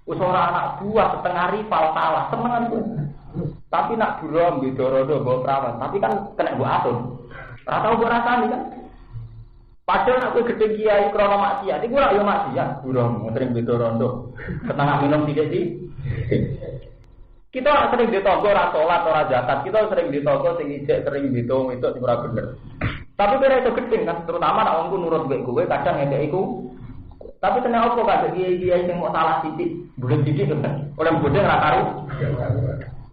Usaha anak buah setengah rival salah, senengan tuh. Tapi nak buram bidorodo bawa perawan, tapi kan kena buat atur. Ratau buat rasanya kan. Padahal aku gede kiai krono maksiat, itu lah ya maksiat. Buram sering bidorodo, setengah minum tidak sih. Kita sering ditogo rasolat atau zakat, kita sering ditogo sing ijek sering ditung itu ora bener. Tapi kira itu gede kan, terutama nak wongku nurut baik gue kadang ngekek iku. Tapi kenapa kok ada kiai-kiai yang mau salah titik, bulan titik kan? Oleh bodoh ora karo.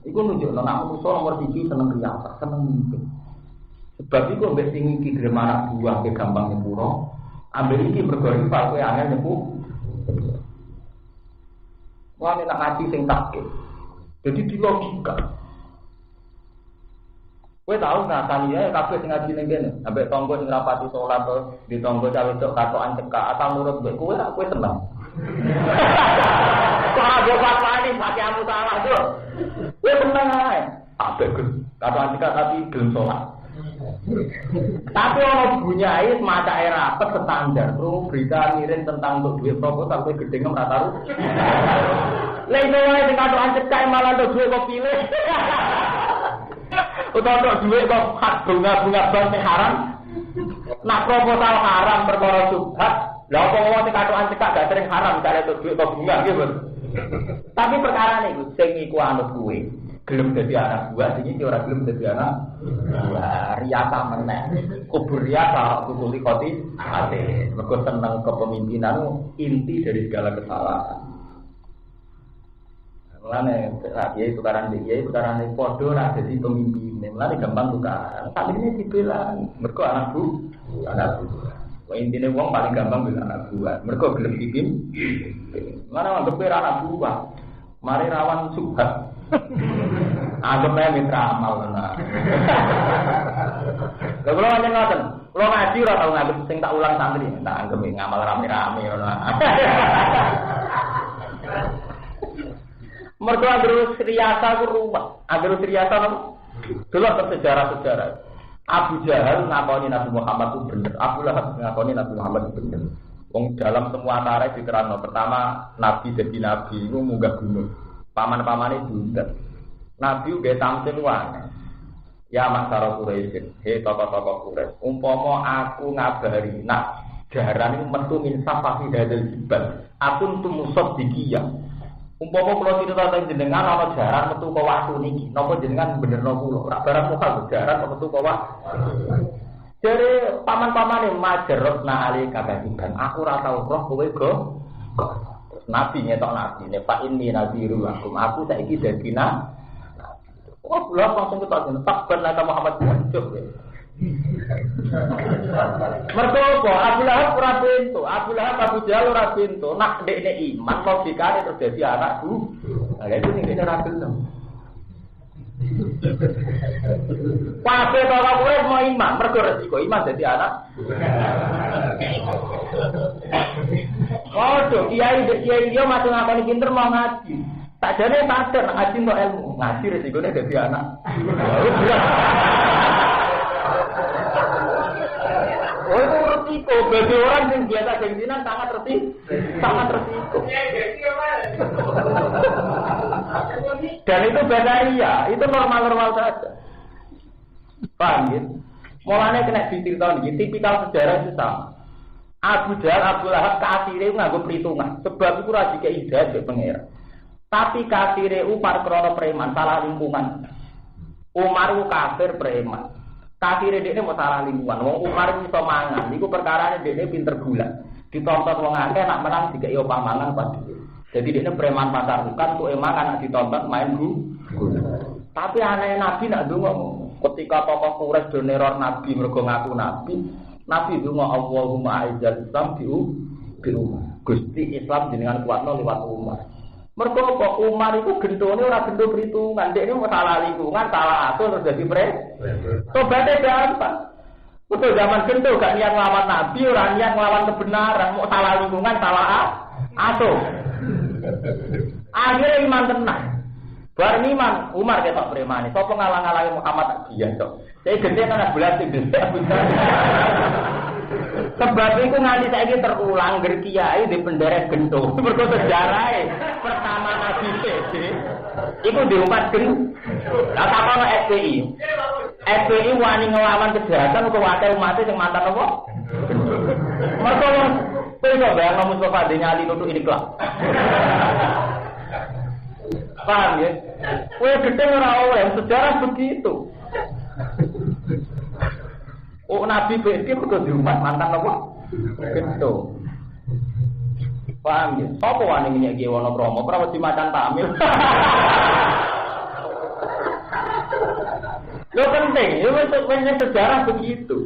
Iku nunjukno nek manusa nomor 1 seneng riasa, seneng mimpi. Sebab iku mbek sing iki gelem anak buah ke gampang nyepuro, ambek iki mergo rival kowe angel nyepu. Wah nek ngaji sing takut. Jadi di logika. Kowe tau ngrasani ya kabeh sing ngaji ning kene, ambek tangga sing rapati salat to, di tangga cawe tok katokan cekak asal nurut mbek kowe kowe seneng. Kok ada fatwani pakai amu salah to. Kowe seneng ae. Ambek katokan cekak tapi gelem salat. Tapi ono bunyai maca rapet standar, terus berita miring tentang untuk duit proposal kowe gedhe ngem ra taru. Lha iso wae sing katokan cekak malah untuk duit kok pilih. Utawa duit kok hak bunga-bunga bank haram. Nak proposal haram perkara subhat, Lah apa wong sing katokan cekak gak sering haram misalnya untuk duit kok bunga gitu. Tapi perkara niku sing iku anut kuwe. Gelem dadi anak buah sing iki ora gelem dadi anak buah. Riasa meneh. Kubur riasa kukuli khoti ate. Mergo seneng kepemimpinan inti dari segala kesalahan. Mulane kiai tukaran kiai tukaran padha ora dadi pemimpin. Mulane gampang tukaran. Sak ini dibela mergo anak bu. Intine wong paling gampang bilang anak buah. Mergo gelem pimpin. Mana anggap anak buah. Mari rawan subhat. Anggap ae mitra amal nah. Lha kula nyen ngoten. Kula ngaji ora tau nganggep sing tak ulang santri. Tak anggap ngamal rame-rame ngono. Mergo anggere riasa ku ruwet. Anggere riasa napa? Delok sejarah-sejarah. Abu Jahal ngakoni Nabi Muhammad itu bener. Abu Lahab ngakoni Nabi Muhammad itu bener. Wong dalam semua tarikh diterangno. Pertama Nabi jadi Nabi itu munggah gunung. Paman-pamane diundang. Nabi uga tamsil wae. Ya masyarakat Quraisy, he tokoh-tokoh Quraisy. Umpama aku ngabari nak jaran iku metu min safahi hadal jibal. Aku tumusot dikiyah. Umpama kula cerita teng jenengan ana jaran metu kok waktu niki, napa jenengan benerno kula? Ora barang mokal jaran metu kok waktu. Jare paman-pamane majerot na ali kabadikan. Aku ora tau roh kowe go. Nabi nyetok nabi, ne Pak ini nabiru lakum. Aku saiki dadi nabi. Oh, belum langsung ketok tak benar Muhammad muncul. Mergo apa? Abu Lahab ora pintu, Abu Lahab Abu Jahal ora pintu. Nak dekne iman logikane terus dadi anakku. Lah itu sing dene ora gelem. Kabeh ora kowe mau iman, mergo resiko iman dadi anak. Oh, kiai yo masuk ngakoni pinter mau ngaji. Tak jane sadar ngaji untuk ilmu, ngaji resikone dadi anak. Oh, itu resiko bagi orang yang biasa gengsinan sangat resiko. Dan itu benaria, itu normal-normal saja. Paham ya? Mulanya kena diceritakan ini, tipikal sejarah itu sama. Abu Jahal, Abu Lahab, kafirnya nganggo perhitungan. Sebab itu rajin keidah di pengira. Tapi kafirnya upar krono preman, salah lingkungan. Umar itu kafir preman. Kafirnya dia mau salah lingkungan. Wong Umar itu bisa mangan. Itu perkaranya dia pinter gula. Ditonton wong akeh nak menang dikei opah mangan pasti. Jadi dia preman pasar bukan tuh emang anak ditonton main gula. Tapi aneh Nabi nak dungo. Ketika tokoh Quraisy do neror Nabi mergo ngaku Nabi, Nabi dungo Allahumma a'izzal Islam bi Gusti Islam jenengan kuatno liwat Umar. Mergo apa Umar itu gendone ora gendho perhitungan, dekne mau salah lingkungan, salah atur terus dadi tobaté gampang. Betul zaman gendho gak niat nglawan Nabi, ora niat nglawan kebenaran, mau salah lingkungan, salah atur. Akhirnya iman tenang. Bareng iman Umar ketok premane, sapa ngalang-alangi Muhammad dia tok. Saya gede anak belas sing gede. Sebab itu nganti saiki terulang ger kiai di penderek gento. Mergo sejarahe pertama Nabi Sede iku diumpat gen. Lah takono SPI. SPI wani nglawan kejahatan kok wae umat sing mantan apa? Mergo kowe kok bayang Mustafa nyali nutuk ini kelak. Paham ya? Kowe gede ora oleh sejarah begitu. Oh Nabi BD kudu diumat mantan apa? Gitu. Paham ya? Sopo wani minyak ki Wonokromo, ora wedi macan tamil. Lo penting, itu punya sejarah begitu.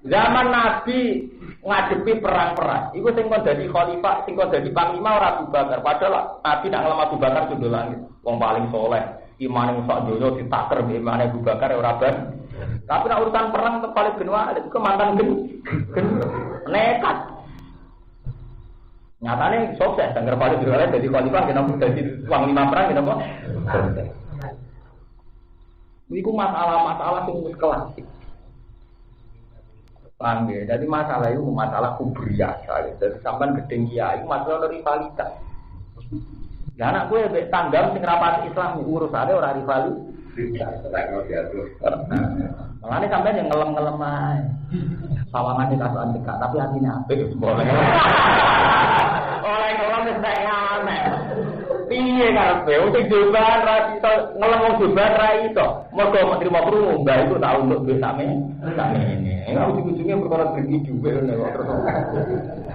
Zaman Nabi ngadepi perang-perang, itu sing kon dadi khalifah, sing kon dadi panglima ora Abu Bakar. Padahal Nabi nak ngelama Abu Bakar sudah langit, wong paling soleh, imane sak donya ditaker mbek imane Abu Bakar ora ben. Tapi nak urusan perang paling genwa itu mantan nekat. Nyatane sukses, sangger paling genwa dadi khalifah kenapa dadi panglima perang kenapa? Iku masalah-masalah sing wis klasik. Paham ya? Jadi masalah itu masalah kubriyah. Jadi sampean gedeng kiai itu masalah rivalitas. Lah anak gue tanggam sing rapati Islam urusane ora rivalitas. Makanya sampai yang ngelem-ngelem aja. Sawangan di kasuan dekat, tapi hatinya apik. Boleh. Orang-orang itu aneh. Piye karepe? Wong jubahan ra iso ngelem wong jubahan ra iso. Mergo menteri mau mbah itu tahu untuk duit same. Ini. Enggak ujung-ujungnya perkara pergi juga nek kok.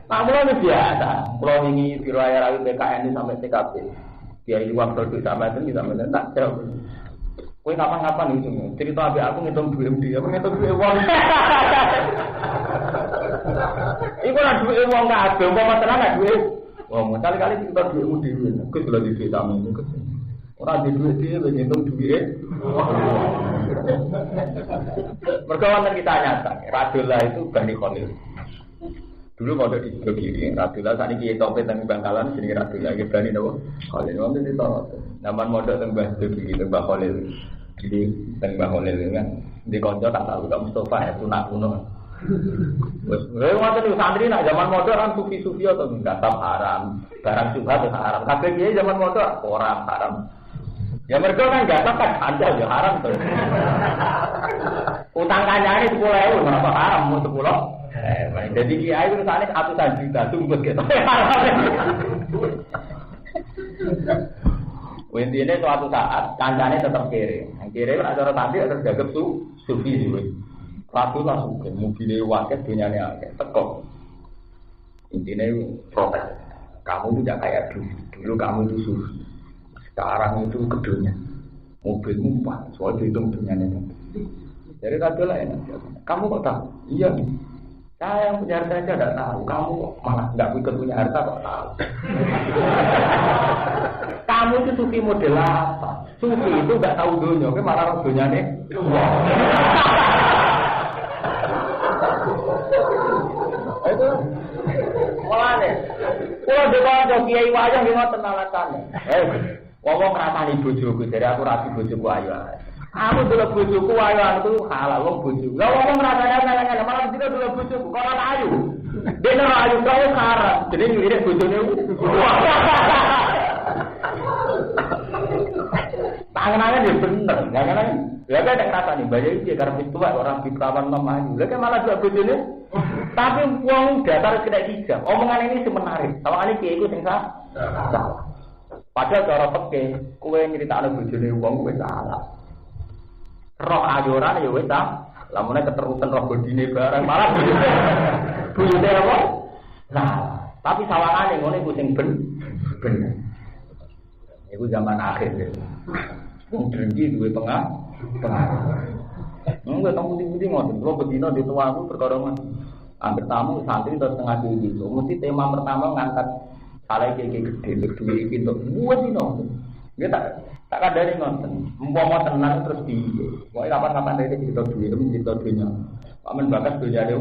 Nah, mulai biasa. Kalau ini diraya rawi PKN ini sampai TKP. Dia uang produk sama itu bisa menentak jauh. Kue kapan-kapan itu cerita abe aku ngitung duit dia, aku ngitung duit uang. Iku lah duit uang nggak ada, uang masalah nggak duit. Uang kali-kali kita duitmu duit, aku sudah di duit sama ini. Orang di duit dia ngitung duit. Mereka kita nyata, Rasulullah itu Bani Khalil. Dulu mau di sebelah kiri, Rasulullah saat ini kita topet tentang Bangkalan, sini Rasulullah kita berani dong. Khalil, waktu itu nama modal tentang sebelah kiri, tentang Khalil. Jadi tentang Khalil kan, di konco tak tahu, tak Mustafa ya, tunak kuno. Waktu itu santri nak zaman modal kan sufi-sufi atau enggak tam haram, barang subhat itu haram. Tapi dia zaman modal orang haram. Ya mereka kan enggak kan ada ya haram tuh. Utang kancane 10.000, kenapa haram mau 10? Jadi kiai itu sana ratusan juta tumbus gitu. Intinya suatu saat kancane tetap kiri. Yang kiri kan ada orang tadi harus jaga sufi juga. Satu lah suka mobilnya wakil dunia ini agak tekok. Intinya protes. Kamu tidak kayak dulu. Dulu kamu itu sufi. Sekarang itu kedunya. Mobilmu pak. Soal dihitung dunia ini. Jadi tadi lah enak. Kamu kok tahu? Iya. Saya yang punya harta aja tidak tahu. Kamu malah nggak ikut punya harta kok tahu. Kamu itu sufi model apa? Sufi itu nggak tahu dunia. Tapi malah dunia nih. Itu malah nih. Kalau ada kiai wajah dia mau tenalakan. Ngomong rasani bojoku. Jadi aku rapi bojoku ayo. Aku dulu bojoku ayo itu halal wong bojoku. Lah wong rasane malah tidak dulu bojoku kok ora ayu. Dene ayu kok haram. Jadi nyuwire bojone. Tangan-tangan dia bener, jangan ya kan yang rasane bayar iki karep itu orang diprawan nom ayu. Lah kan malah dua bojone. Tapi wong datar kena hijab. Omongan ini semenarik. Sawangane kiai iku sing salah. Padahal cara peke, kowe nyritakno bojone wong kowe salah. Roh ayoran ya wis ta. Lamune keterusan roh bodine barang malah bojone apa? Nah, tapi sawangane ngene iku sing bener. Iku zaman akhir ya. Wong drengki duwe pengaruh. Enggak tamu di ngoten. Kalau bedino di tuaku perkara mas. Hampir tamu santri terus setengah diri. Mesti tema pertama ngangkat salah kiai gede berdua iki untuk buat dino. Dia tak kadari ngoten. Umpama tenan terus piye. Pokoke kapan-kapan dhek cerita duwe cerita dunya. Pamen bakat dunyane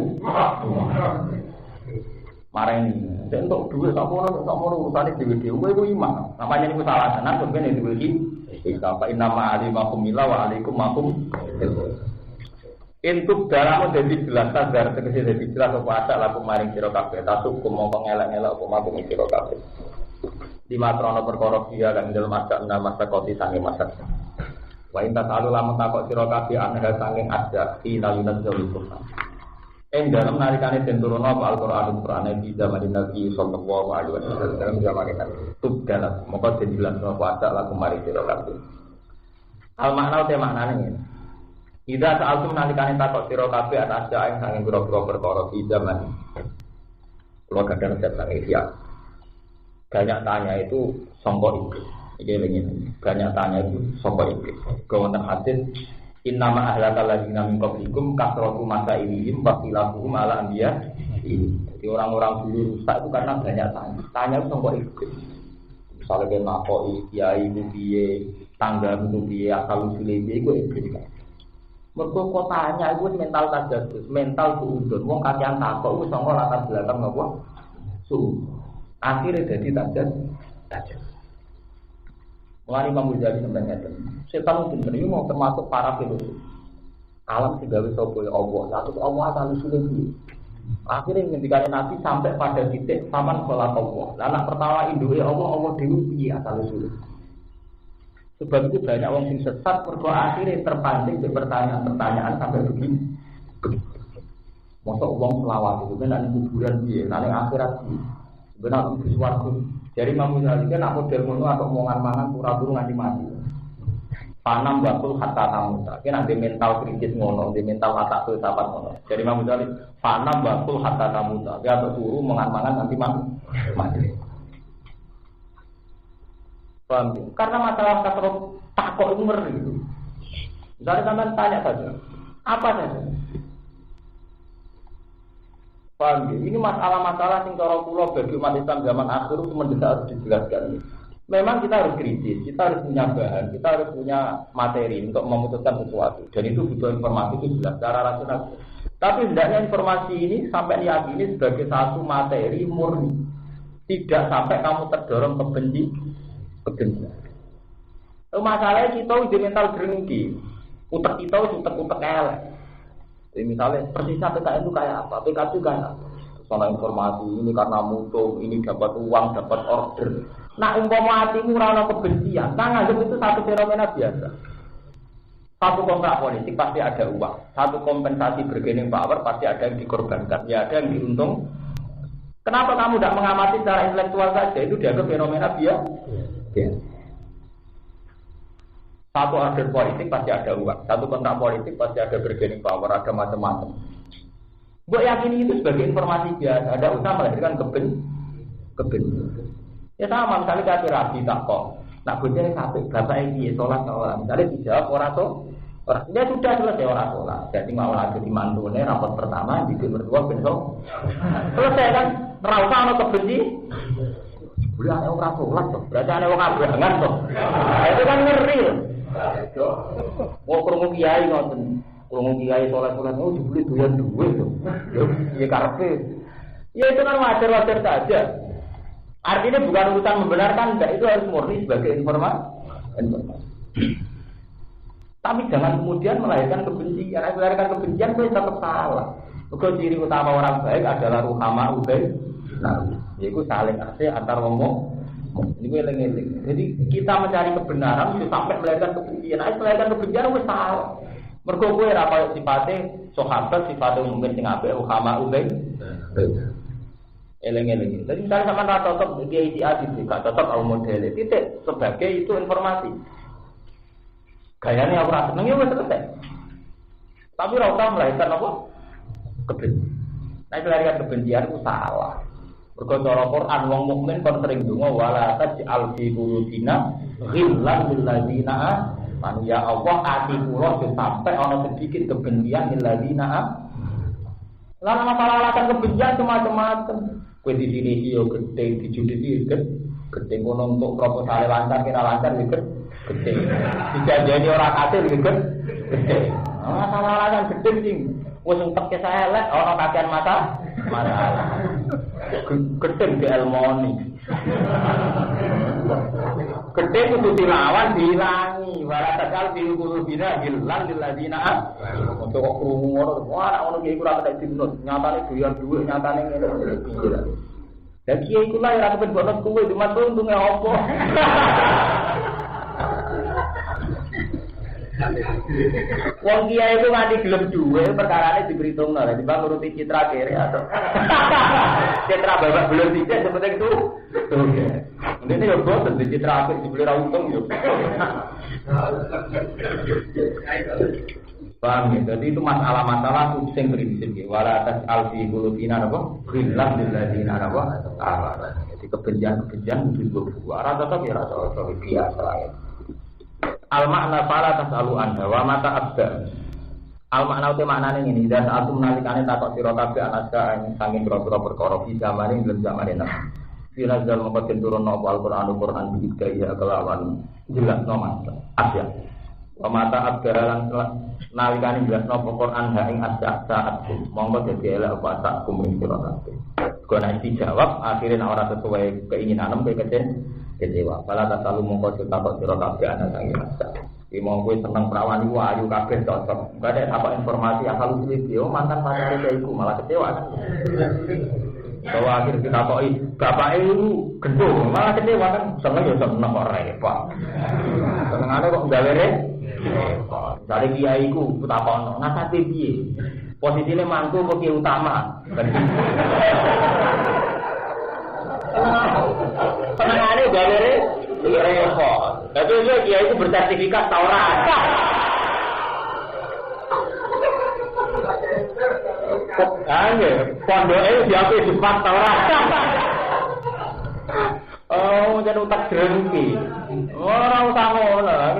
marani. Nek entuk duwe sakmono urusane dhewe-dhewe iku iman. Namanya niku salah tenan kok ngene dhewe iki. Sampai nama alimakum mila wa alaikum makum. Entuk dalam dadi jelas sadar tegese dadi jelas apa asal laku maring sira kabeh tasuk mongko ngelak-ngelak apa makum sira kabeh. Di matrono perkara dia kan dalam masa koti sange masak. Wa inta talu lamun takok sira kabeh ana sange ada inalunat jalukum. Dalam narikane den turun apa Al-Qur'an Nabi zaman Nabi sallallahu alaihi wasallam dalam zaman kan tubdalat mongko den jelas apa asal laku maring sira kabeh. Al makna te maknane ngene. Ida sa'altum nalikane takok sira kabeh atas jaeng sange pira-pira perkara di zaman. Kula kadang resep sange siap. Banyak tanya itu sangka iblis. Iki ngene. Banyak tanya itu sangka iblis. Kewonten hadis innama ahlakal ladzina min qablikum kasratu masailihim wa khilafuhum ala anbiya. Jadi orang-orang dulu rusak itu karena banyak tanya. Tanya itu sangka iblis. Misalnya ben nakoki kiai ku piye, tangga ku piye, asal usule piye iku iblis. Mergo kotanya iku mental tajadus, mental suudon. Wong kakean takok wis sangka latar belakang napa? Akhirnya jadi tajadus. Mulai Imam Ghazali sampai ngeten. Setan itu bener mau termasuk para filosof. Alam digawe sapa ya Allah, satu Allah asal usule piye. Akhirnya ngendikane Nabi sampai pada titik saman salat Allah. Lah anak pertama induke Allah dhewe piye asal usule. Sebab itu banyak orang yang sesat, mergo akhirnya terpancing di pertanyaan-pertanyaan sampai begini. Masa uang selawat itu kan ada kuburan dia, nanti akhirat dia. Benar itu suatu. Jadi Imam Ghazali kan aku model ngono atau omongan-omongan pura-pura nganti mati. Panam bakul hatta tamu. Kan ada mental kritis ngono, ada mental watak filsafat ngono. Jadi Imam Ghazali panam bakul hatta tamu. Dia bersuruh mengan-mangan nanti mati. Paham? Karena masalah kasro takok umur itu. Misalnya sampean tanya saja, apa saja? Paham? Ini masalah-masalah sing cara kula bagi umat Islam zaman akhir itu mendesak harus dijelaskan. Memang kita harus kritis, kita harus punya bahan, kita harus punya materi untuk memutuskan sesuatu. Dan itu butuh informasi itu jelas secara rasional. Tapi hendaknya informasi ini sampai diyakini sebagai satu materi murni. Tidak sampai kamu terdorong kebencian. Masalahnya kita udah mental drengki, utek kita utek elek. Jadi misalnya persisnya PKN itu kayak apa, PKB itu kayak apa. Soal informasi ini karena mutu, ini dapat uang, dapat order. Nah umpama hatimu rana kebencian, nah anggap itu satu fenomena biasa. Satu kontrak politik pasti ada uang, satu kompensasi bargaining power pasti ada yang dikorbankan, ya ada yang diuntung. Kenapa kamu tidak mengamati secara intelektual saja? Itu dianggap fenomena biasa. Ya. Satu order politik pasti ada uang, satu kontrak politik pasti ada bargaining power, ada macam-macam. Buat yakin itu sebagai informasi biasa, ada usaha melahirkan kebencian. Ya sama, misalnya kata rabi tak kok, nak bocah sampai bapak ini sholat orang, misalnya dijawab orang tuh, dia sudah selesai orang sholat, jadi mau lagi di mantunya rapat pertama, di berdua besok, selesai kan, rasa ada kebencian. Boleh ada orang sholat tuh, berarti ada orang abrahangan tuh. Itu kan ngeri. Mau kerungu kiai nonton, kerungu kiai sholat oh dibeli doyan duit tuh. Ya karpe. Ya itu kan wajar saja. Artinya bukan urusan membenarkan, enggak, itu harus murni sebagai informasi. Tapi jangan kemudian melahirkan kebencian. Melahirkan kebencian itu tetap salah. Because ciri utama orang baik adalah ruhama ubaid. Nah, yaitu saling asih antar ngomong. Ini eling-eling. Jadi kita mencari kebenaran itu sampai melahirkan kebencian. Melahirkan kebencian itu salah. Mergo kowe ora kaya sifate sahabat, sifate mungkin sing apik ruhama ubaid. Eling-eling. Jadi misalnya sama ra cocok kiai isi gak cocok au model. Titik sebagai itu informasi. Gayane ora seneng ya wis selesai. Tapi ora usah melahirkan apa? Kebencian. Nah, melahirkan kebencian itu salah. Mergo cara Quran wong mukmin kon sering donga wala taj'al fi qulubina ghillan lil ladzina amanu ya Allah ati kula sampai ana sedikit kebencian lil ladzina. Lan masalah alasan kebencian macam-macam. Kowe di sini yo gede, di judi gede ngono untuk proposal lancar kira lancar iki gede. Dijanjeni ora kasil iki gede. Masalah alasan gede sing wis entek elek ana kakean masalah. Gedeng di Elmoni. Gedeng itu dilawan dihilangi. Walatakal diukur bina hilang diladina. Untuk kok kerungu ngono, wah ono kiai kurang ada dinut. Nyatane doyan duit, nyatane ngene. Dan kiai kula ora kepen bonus kuwe, cuma untunge opo. Wong kiai itu nganti gelem duwe perkarane diberhitungno lha timbang nuruti citra kere atau citra babak belum tidak seperti itu. Ini yo boten di citra akhir dibeli ra untung yo. Paham ya? Jadi itu masalah-masalah sing prinsip ya. Wala tas'al-fi qulubina apa? Ghillan lil ladzina apa? Jadi kebencian itu ora tetep ya ora biasa ya. Al-makna fala tasalu anha wa mata abda. Al-makna uti maknane ngene, dan atu nalikane takok sira kabeh anaska ing saking pira-pira perkara di zamane lan zamane nang. Sira zal mongko turun apa Al-Qur'an bi gaya kelawan jelasno mas. Asya. Wa mata abda lan nalikane jelasno Al-Qur'an ha ing asya saat mongko dadi elek apa sak kumring sira kabeh. Kok dijawab akhirnya ora sesuai keinginan kowe kecewa. Pala tak selalu mongko takok sira kabeh ana sang rasa. Ki mongko seneng prawan iku ayu kabeh cocok. Enggak ada apa informasi asal usul dia mantan pacare iku malah kecewa kan. Bahwa akhir kita koi bapak itu gendong, malah kecewa kan seneng ya seneng kok repot. Senengane kok gawe repot. Dari kiai ku takono, nasabe piye? Posisine mantu kok kiai utama. Senengane gawe repot. Tapi dia kiai itu bersertifikat Taurat. Pondoknya diambil di Jepang Taurat. Oh, jadi utak jerengki. Orang utama lah.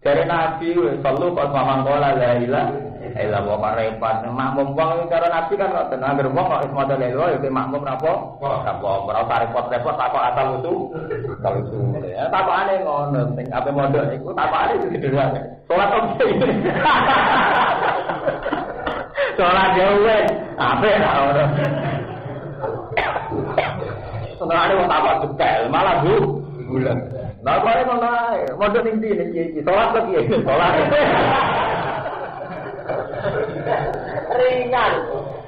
Dari Nabi, selalu pas mamang kola la ilah, ilah bawa repot. Makmum bang cara Nabi kan nggak tenang berbang nggak semua ada lelo, itu makmum apa? Berapa repot-repot takut asal itu, kalau itu. Takut aneh ngono, apa modal itu takut aneh itu sederhana. Sholat oke. Sholat jauh, apa ya orang? Sebenarnya orang tambah detail, malah bulan. Nah, boleh mana? Modal tinggi nih, sholat lagi, sholat. Ringan.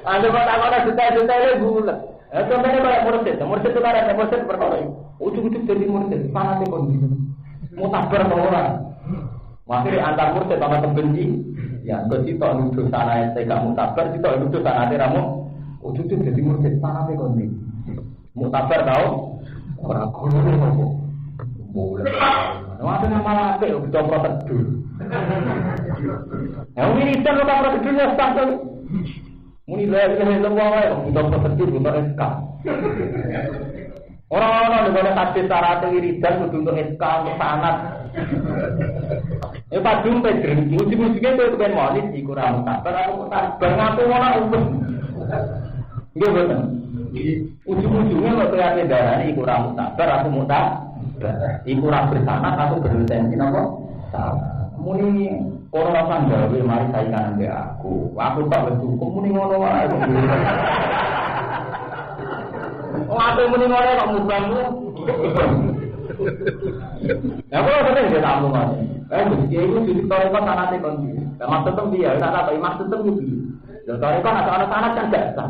Anda kata detail bulan. Contohnya kayak mursid itu kan ada mursid perkara. Ujuk-ujuk jadi mursid, sangat kondisi. Mau tabar orang. Akhirnya antar mursid sama kebenci. Ya, kau sih tak nuduh sana yang saya mutabar, sih tak nuduh sana yang ramu. Ujuk-ujuk jadi mursid sana yang kondisi. Mutabar tahu? Orang guru apa? Boleh. Ada nama lagi, udah prosedur. Yang ini kan udah prosedurnya standar. Muni lagi lembaga, udah prosedur, udah SK. Orang-orang di mana hadis syarat wiridan untuk SK untuk sanad. Pak jumpe drengki, ujung-ujungnya itu pengen monis, kurang mutabar, aku mutabar, ngaku orang umum. Iya betul. Ujung-ujungnya kalau kelihatan darah ini kurang mutabar, aku mutabar. Kurang bersanad, aku berlisensi, apa? Muni orang orang gawe, mari saingan dengan aku. Aku tak bersyukur, muni ngono-ngono. Aku muni ngono kok mubang lu. Ya kalau sering dia tamu kan. Dia itu jadi tarekat sanate kon. Maksud tem dia, ora apa maksud tem iki. Lha tarekat ana sanat kan gak sah.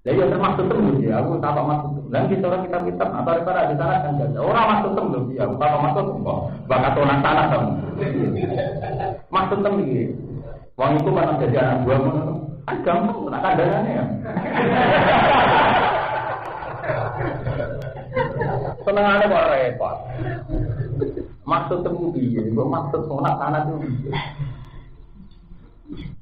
Lah ya termasuk tem dia, aku tak maksud. Lah kita orang kita atau daripada di sana kan gak. Ora maksud tem lho dia, apa maksud kok. Bakat orang sanat tem. Maksud tem iki. Wong iku kan dadi anak buah ngono. Kan gampang nak kandhane ya. Senengane kok repot. Maksud temu piye? Kok maksud sonak sana tuh.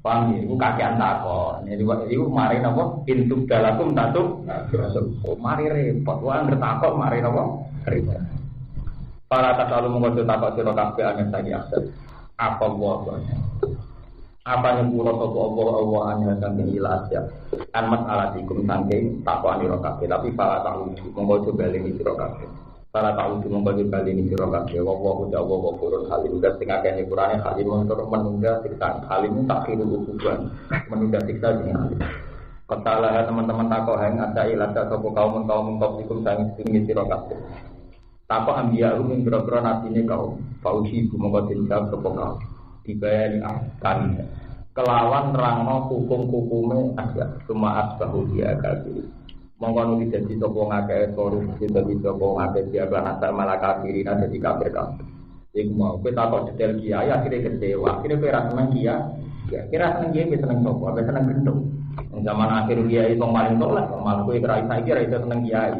Paham ya? Iku kakean takon. Iku mari napa? Pintu dalakum tatuk. Mari repot. Wong bertakok mari napa? Repot. Para tasalu monggo takok sira kabeh angin saiki akses. Apa wae. Apa yang kula sapa Allah hanya sampai ilas ya. An mas'alatikum saking takwani ro kabeh tapi para tahu monggo coba lini sira kabeh. Para tahu monggo coba lini sira kabeh. Wa wa qurun halim udah sing akeh nyepurane halim untuk menunda siksa halim takhiru ukuban menunda siksa jeneng. Kesalahan teman-teman takok hang ada ilas sapa kaum kaum sing sira kabeh. Takok ambiya ing boro-boro nabine kaum. Fauji monggo tinjak sapa kaum. Dibayani ahkan kelawan nerangno hukum-hukume aja cuma asbahu dia kafir monggo nulis dadi sapa ngakeh korupsi dadi sapa ngakeh dia bahasa malah kafirin dadi kafir kabeh iku mau kowe takok detail kiai akhire kecewa akhire kowe ra seneng kiai kira seneng kiai wis seneng sapa wis seneng gendong zaman akhir kiai wong paling tolak malah kowe kira saiki ra iso seneng kiai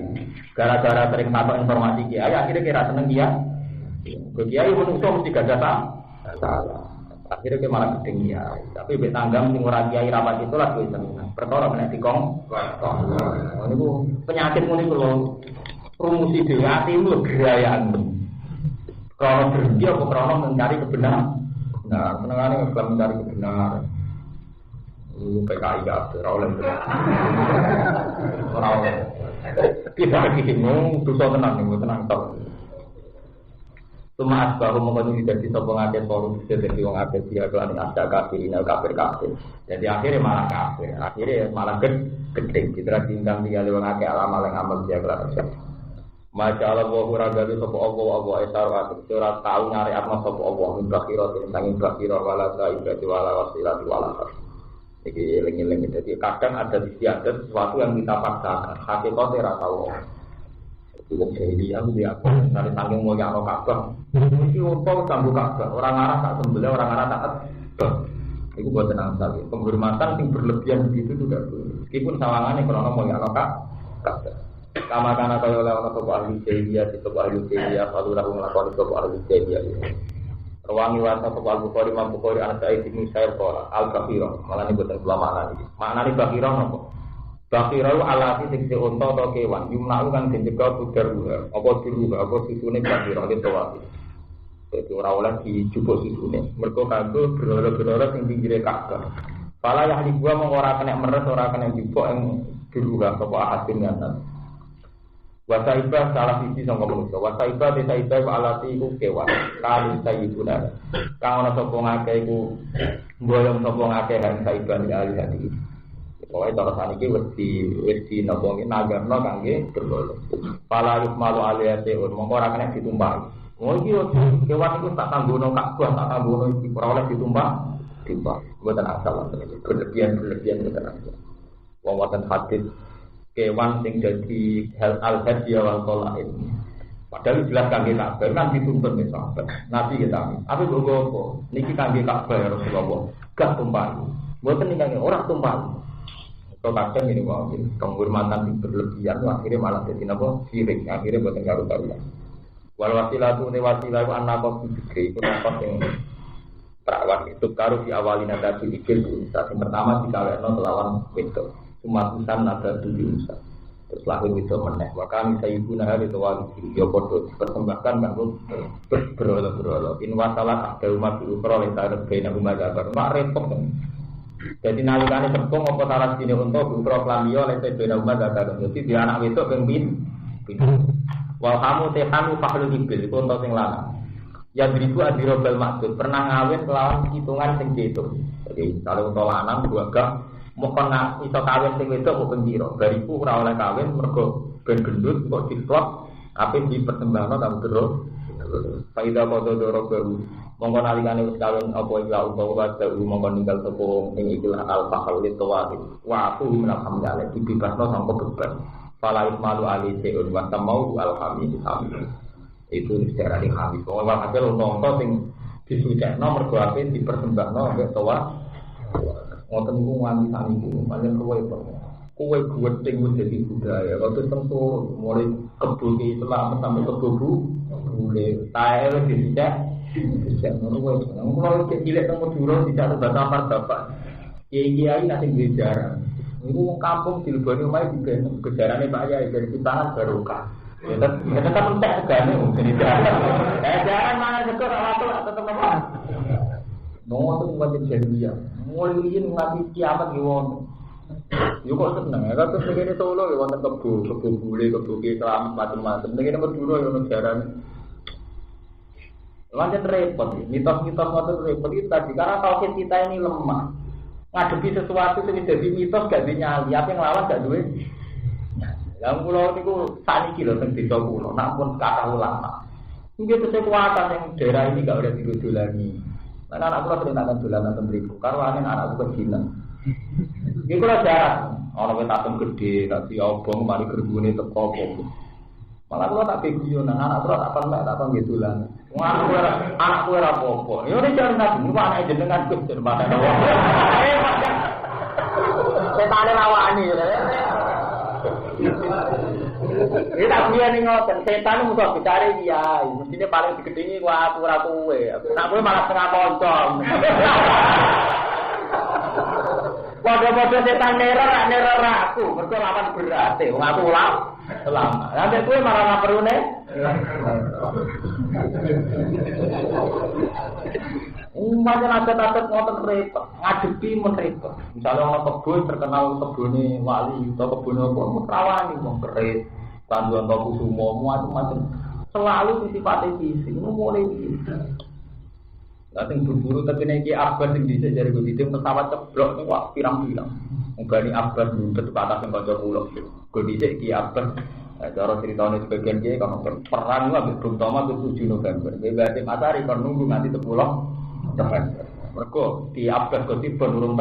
gara-gara sering takok informasi kiai akhire kira seneng kiai menungso mesti gak ada salah. Akhirnya ke malah gedeng ya, tapi be tanggam sing ora kiai rapat itu lah kuwi seneng. Perkara nek dikong. Niku penyakit ngene lho. Rumusi dhewe atimu gerayan. Kalau berhenti apa krono mencari kebenaran. Nah, senengane ngeklaim mencari kebenaran. PKI gak ora oleh. Ora oleh. Kita iki ngomong dosa tenang tok. Cuma asbaru mengkono jadi sapa ngake forum dadi wong akeh dia kelan ada kafirin kafir. Jadi akhirnya malah kafir. Akhirnya malah gedeng citra tinggal dia wong akeh amal yang amal dia kelan. Masyaallah wa ragawi sapa Allah esarat ora tau nyari apa sapa Allah min bakira sing sanging bakira wala saibati wala wasilati wala. Iki eling-eling. Jadi kadang ada istiadat sesuatu yang kita paksakan. Hakikatnya ora tau. Wong jahiliyah dia apa? Dari saking mulia ana Ka'bah. Iki unta kanggo Ka'bah. Orang arah tak sembelih, orang arah tak Ka'bah. Iku buat tenang saja. Penghormatan yang berlebihan begitu juga boleh. Meskipun sawangannya kalau mulia ana Ka'bah. Kama kana kaya oleh ana sapa ahli jahiliyah, sapa ahli jahiliyah, lalu lalu nglakoni sapa ahli jahiliyah. Rawangi wa sapa Al-Bukhari, Imam Bukhari ana Sa'id bin Sa'id qala al-Bakhira. Malane boten kula maknani. Maknane Bakhira napa? Bakhira alati sing unta atau kewan. Yumna'u kan dijaga budar apa diruha apa susune Bakhira itu wae. Dadi ora oleh dijupuk susune. Mergo kanggo berhala-berhala sing pinggire Ka'bah. Fala yahli gua mung ora kena meres, ora kena jupuk ing diruha apa ahadin ngaten. Wasaibah salah sisi sangka manusia. Wasaibah desaiba alati iku kewan. Kali saibuna. Kang ana sapa ngake iku mboyong sapa ngake hak saibah ali hati. Pokoke cara saniki wis di napa nagarno kangge berlolo. Pala yusmalu aliyate mongko ora kena ditumpahi. Oh iki kewan iku tak tanggono Ka'bah, tak tanggono iki ora oleh ditumpah. Mboten asal berlebihan mboten asal. Wong wonten hadis kewan sing jadi al-hadiyah wal qalain. Padahal jelas kangge Ka'bah kan dituntun nek sahabat. Nabi kita. Tapi kok apa? Niki kangge Ka'bah ya Rasulullah. Gak tumpahi. Mboten niki ora tumpahi. Kok kadang ini wae penghormatan yang berlebihan akhirnya malah jadi napa sirik. Akhirnya boten karu-karuan. Wal wasilatu ne wasilah ku anak kok dikri iku napa sing perawan itu karo di awalina tadi dikir yang pertama dikawekno kelawan wedok. Sumatusan ada diusaha terus lahir itu meneh wakami sayibuna hari itu wali ya podo dipersembahkan kanggo berhala-berhala in wasalah ada umat diukro oleh tarif bina umat jabar mak repot kan jadi nalikane tepung apa salah sini untuk diukro klamio oleh bina umat jabar jadi dia anak wedok pembin wal kamu tehanu fahlul ibil itu untuk sing lanang ya beribu adirobal maksud pernah ngawin kelawan hitungan sing dihitung jadi kalau untuk lanang dua gak mokon iso kawin sing wedok kok pembiro bariku ora oleh kawin mergo ben gendut kok diplot ape dipersembahno kang terus faida kodoro baru mongko nalikane wis kawin apa ya utawa wae mongko ninggal sapa ing ikilah al-fahal itu wa aku menalhamdulillah dibebasno sangko beban fala ismalu ali seun wa tamau alhamid itu secara hadis wong hasil nonton sing disucekno mergo ape dipersembahno mbek towa ngoten niku nganti sakniku pancen kowe gedeng wis dadi budaya waktu tentu mulai kebun Islam sampai kebun boleh tae wis dicek ngono wae ngono iki cilik teng Madura tidak ada bapak bapak kiai nasi gejaran niku kampung dileboni omahe diben gejarane Pak Yai dari pitangan barokah ya tetep entek segane jadi jaran mana sekor waktu tetep apa ngono tuh jadi mulai ini ngasih kiamat di wong. Yo kok seneng ya kan terus ngene Solo ya wonten kebo bule, kebo selamat macam-macam. Ngene Madura yo ono jaran. Lanjut repot, mitos-mitos ngoten repot itu tadi karena tauhid kita ini lemah. Ngadepi sesuatu sing dadi mitos gak dinyali, apa yang lawan gak duwe. Lah kula niku sakniki lho teng desa kula, nampun kata ulama. Nggih kekuatan yang daerah ini gak oleh didolani. Karena anak kula sering tak dolanan teng mriku, karo anak kula kecilan. Iki kula jarang, ana wit atom gedhe, tak diobong mari gerbune teko apa. Malah kula tak beguyon, anak kula tak pernah tak nggih dolanan. Wong anak kula ora apa-apa. Ya nek jarang nabi, anake jenengan Gus dermane. Setane lawani ya. Ini tak biar nih ngoten, setan musuh bicara dia, mestinya paling digedingi gua aturan kue, aku malah setengah koncong. Bodoh-bodoh setan neror aku, mereka lawan berat, aku ulang, selama. Nanti kue malah nggak perlu nih. Macam ada ngoten repot, ngadepi menrepot. Misalnya orang kebun terkenal kebunnya wali atau kebun apa, rawani wong keris. Tanduan topu semua macam-macam selalu sifatnya fisik itu mulai nanti berburu tapi naiki abad yang bisa jadi begitu pesawat ceblok ini wah pirang-pirang menggani abad bentuk atas yang kocok pulau gue bisa ki abad cara ceritanya sebagian dia kalau perang itu habis belum tamat itu 7 November berarti matahari kalau nunggu nanti 10 November mereka di abad kotip penurun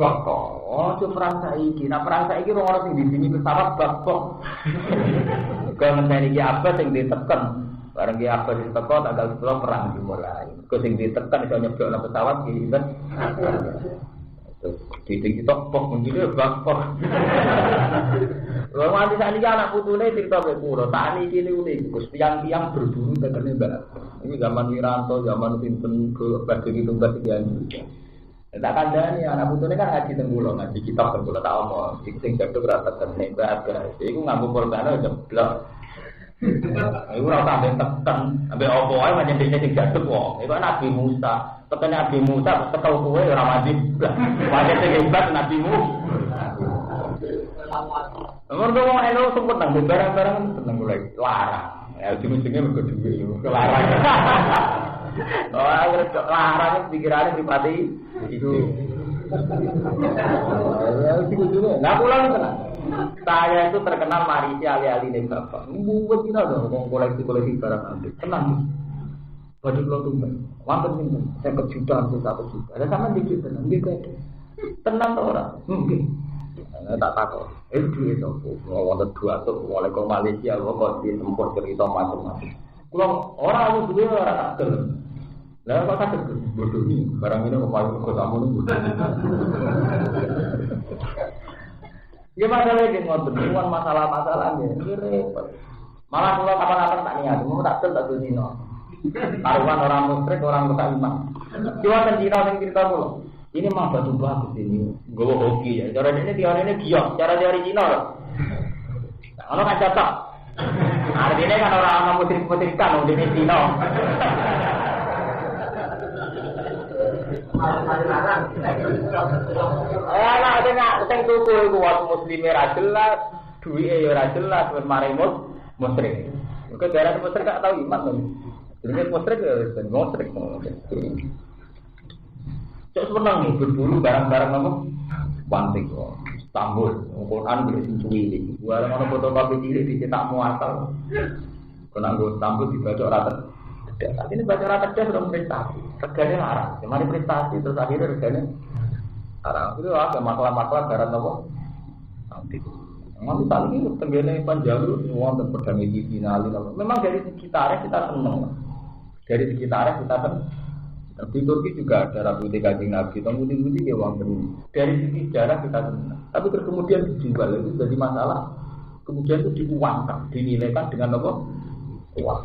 Oh, cuma perang saiki. Nah perang saiki orang sing di sini pesawat bakok. Kalau ngenteni iki apa sing ditekan. Bareng iki apa sing teko tanggal 10 perang dimulai. Kok sing ditekan iso nyeblokno pesawat iki kan. Titik topok menjadi bakok. Wong mati sakniki anak putune cerita mek kula. Sakniki niku Gus tiang-tiang berburu tekene Mbak. Ini zaman Wiranto, zaman sinten ke badhe tumbas iki. Tak kandhani anak putune kan ngaji teng kula, ngaji kitab teng kula tak omong. Sing jaduk ra tekene Mbak. Iku nganggo pulpen jeblok. Iku ora sampe teken, ambek opo ae pancen dene sing jaduk wong. Iku Nabi Musa. Tekene Nabi Musa tekel kowe ora mati. Pancen sing hebat Nabi Musa. Nomor dua elo sempat nang barang-barang seneng golek larang. Ya ujung-ujungnya mergo dhuwit larang. Oh, akhirnya larang pikirane pribadi itu. Ya ujung-ujungnya. Nah, pulang tenang. Saya itu terkenal marisi ali-ali ning bapak. Mbuwet kira dong wong koleksi-koleksi barang antik. Tenang. Baju kula tumben. Wonten pinten? 50 juta atau 1 juta. Ada sampean dikit tenang nggih. Tenang to ora? Nggih. Tak takut. Duit itu, wonten dua tuh, mulai ke Malaysia, kok di tempat cerita macam-macam. Kalau orang itu duit orang tak kel. Lah kok tak kel? Bodoh ni, barang ini mau ke tamu ni bodoh. Ya masalah ini ngotot, bukan masalah-masalahnya. Ini repot. Malah kalau kapan-kapan tak niat, mau tak kel tak dino. Taruhan orang musyrik, orang beriman. Cuma cerita dulu. Ini mah batu bagus ini, gue hoki ya. Cara ini teori ini giok, cara teori Cina loh. Kalau kan cocok, artinya kan orang musrik-musrikan, udah ini Cina. Nah, ada nggak? Tentang tuku itu waktu muslimnya rajelas, duitnya ya rajelas, bermarimut, musrik. Mungkin daerah musrik tak tahu iman tuh. Jadi musrik ya, musrik. Cok seneng nih berburu barang-barang apa? Wantik kok. Istanbul, Quran boleh sincuwi. Barang ana fotokopi cilik dicetak muasal. Kena nggo Istanbul dibaca rata. Saat ini baca rata dia sudah prestasi. Regane larang. Mari prestasi terus akhirnya regane larang. Itu ada masalah-masalah barang apa? Antik. Nanti tadi ini tenggene Panjalu wonten pedang iki finalin. Memang dari sekitarnya kita seneng. Dari sekitarnya kita seneng. Di Turki juga ada rambut Kanjeng Nabi, putih-putih ya uang benih. Dari sisi sejarah kita senang. Tapi terus kemudian dijual itu jadi masalah. Kemudian itu diuangkan, dinilaikan dengan apa? Uang.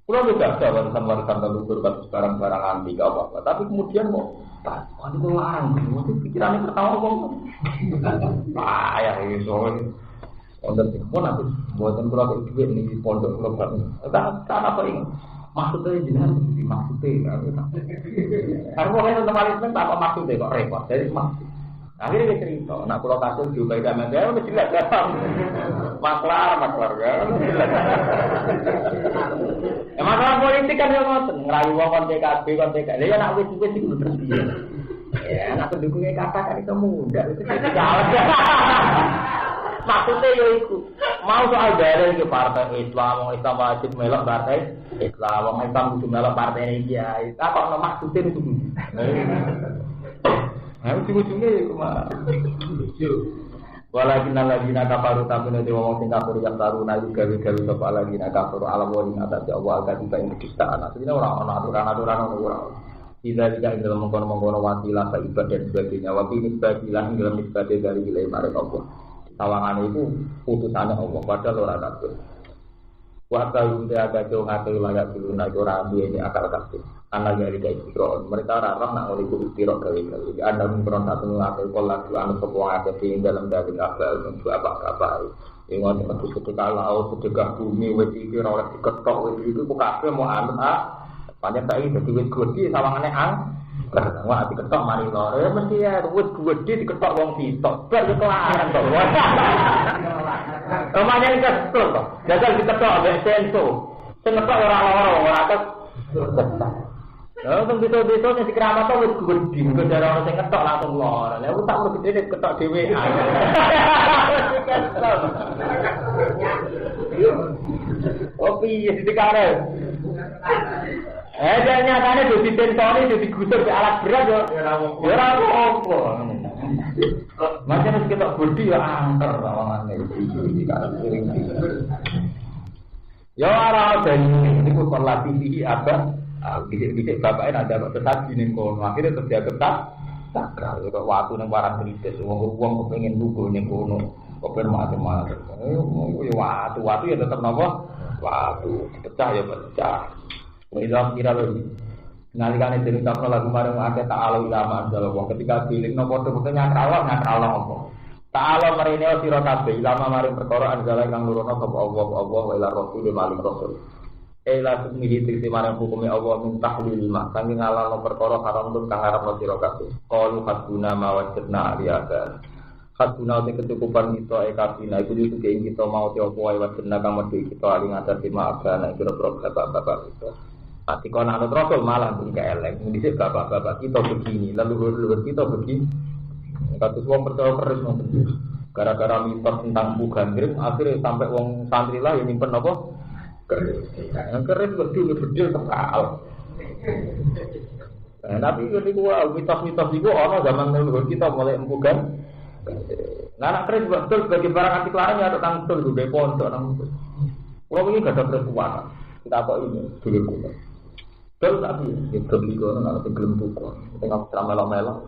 Kalau tidak ada warisan-warisan leluhur kasus barang-barang antik apa-apa. Tapi kemudian mau, wah itu larang. Mungkin pikirannya pertama kok. Ya itu. Untuk pun aku buatan kalau duit nih pondok global. Tak apa ini. Maksudnya jenengan dimaksudnya karena pokoknya normalisme tak apa maksudnya kok repot jadi maksud akhirnya dia cerita nak pulau kasus juga tidak ada udah jelas kan maklar ya masalah politik kan yang ngotot ngerayu wong PKB dia nak wis itu terus dia ya nak pendukungnya katakan itu mudah itu salah maksudnya ya itu mau soal dari ke partai Islam wajib melok partai Islam kudu melok partai ini ya apa maksudnya itu nah ujung-ujungnya ya kemana walakin alladina kafaru tapi nanti ngomong sing kafir yang taruna juga gawe sapa alladina kafaru ala wa ing atase Allah katiba ing kedustaan asline ora ana aturan ora tidak ing dalam mengkono-mengkono wasilah ibadah dan sebagainya wa bi nisbatilah ing dalam ibadah dari wilayah marek Allah sawangan itu putusannya Allah padahal ora kabeh. Wa ta'ala aga jauh ngate layak dulu nek ora duwe akal kabeh. Ana ya iki kira mereka ora roh nak oleh istiro gawe-gawe. Ada mungkron satu ngate pola anu sapa ate ing dalam dari akal untuk apa-apa. Ingat metu sedekah laut, sedekah bumi wis iki ora oleh diketok wis itu kabeh mau anut panjang saiki dadi wis gede sawangane wah diketok mari lor ya mesti ya wis gede diketok wong sitok bar yo kelaran to omane kesel to gagal diketok ambek senso sing ngetok ora loro ora tes teng beto-beto sing keramat to wis gede kok ora ono sing ngetok langsung lor lha aku tak mesti gede diketok dhewe oh piye dikare nyatanya jadi tentoni, jadi gusur di alat berat ya ora apa-apa. Macam harus kita budi ya angker lawangan iki kan sering. Ya ora ada ini kok latih iki apa? Bisik bapaknya ada tetap ning kono. Akhirnya terus dia tetap sakral kok waktu nang barang kritis wong kepengin lugu ning kono. Kok macam-macam. Waktu ya tetap napa? Waktu pecah ya pecah. Wong kira lho. Nalikane cerita lagu marang akeh ta'ala ulama adalah wong ketika diling nopo padha nyakral apa. Ta'ala marine sira kabeh ulama maring perkara anjala kang nurono sapa Allah wa ila rasul maling rasul. Ela sumili tiksi marang hukume Allah min tahlil ma saking ngalano perkara haram tur kang haram sira kabeh. Qalu hasbuna ma wajadna aliyaka. Hasbuna te kecukupan kita kabina iku juga kita mau te apa wae wajadna kang medhi kita aling ajar tema agama kira-kira bapak-bapak kita. Nanti kalau anak rasul malah bingkai elek, mendisik bapak-bapak kita begini, leluhur kita begini. Kata semua percaya keris nanti. Gara-gara mitos tentang bukan grip, akhirnya sampai wong santri lah yang nyimpen apa? Keris. Yang keris bedil terkal. Tapi ketika mitos-mitos itu orang zaman leluhur kita mulai empukan. Nah, anak keris betul sebagai barang anti larang ya tentang betul juga pondok. Kalau ini gak ada perempuan, kita apa ini dulu kita. Betul tapi itu juga nggak ada gelem buku, tengok selama melo.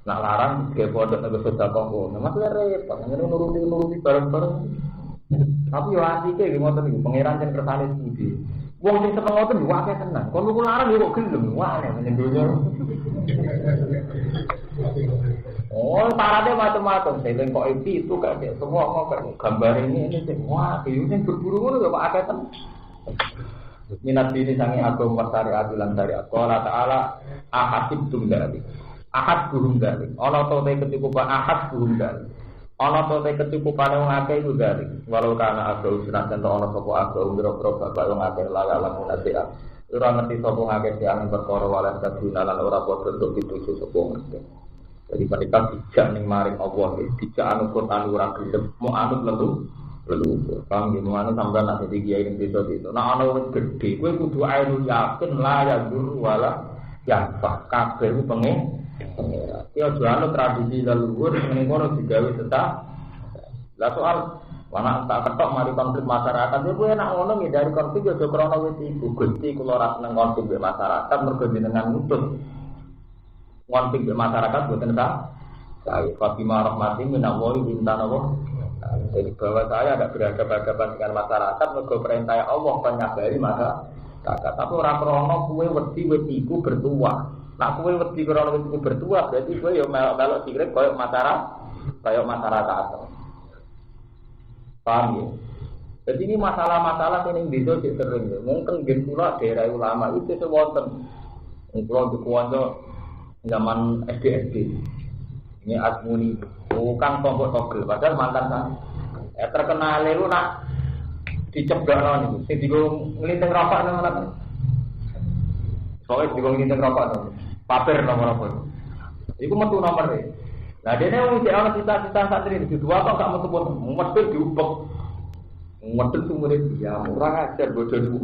Nak larang kayak pondok nggak sudah kongko, masalah repot, nggak nuruti bareng-bareng. Tapi yo hati kayak gimana nih, pangeran yang kersane budi. Wong sing seneng ngoten yo akeh tenan. Kalau lu larang yo kok gelem, wah aneh menyendunya. Oh, syaratnya macam-macam. Saya kok itu kan semua mau gambar ini sih. Wah, itu yang berburu itu apa akeh tenan. Minat ini sangi agama syariat lan syariat. Qala ta'ala ahadib tunggali. Ahad burung dari. Ana to te kecukupan ahad burung dari. Ana to te kecukupan wong akeh iku dari. Walau kana agama senajan to ana sapa agama biro-biro bapak wong akeh layak munasiat. Ora ngerti sapa akeh diang perkara walas kadina lan ora padha untuk dituju sapa akeh. Jadi mereka dijak ning maring Allah, dijak anu Quran ora gelem, mau anut leluhur. Kang gimana sampai nak jadi kiai yang itu. Nah ana wis gedhe, kowe kudu ainul yakin la ya dur wala ya kabeh ku pengen. Ya jono tradisi leluhur ning kono digawe tetap. Lah soal ana tak ketok mari konflik masyarakat, ya kowe enak ngono ngindari konflik aja krana wis iku. Gusti kula ora seneng konflik be masyarakat mergo jenengan nutut. Konflik be masyarakat boten ta. Saya Fatimah rahmati minallahi bintanawa. Jadi bahwa saya ada berhadapan dengan masyarakat, mergo perintah Allah penyabari masyarakat. Tapi orang krono kue wedi iku bertuah. Nah kue wedi krono iku bertuah, berarti kue yo melok sirik koyo masyarakat. Paham ya? Jadi ini masalah-masalah yang desa sering. Mungkin gen kula daerah ulama itu sewonten. Kula dikuwanto zaman SD. Ini Asmuni bukan tombok togel, padahal mantan kan. Terkenal itu nak diceblok niku. Sing digo nglinteng rokok nang ngono. Soale digo nglinteng rokok. Paper nomor apa? Iku metu nomor e. Lah dene wong sing ana cita-cita santri di dua kok gak metu metu diubek. Metu sumure dia ora ajar bodoh niku.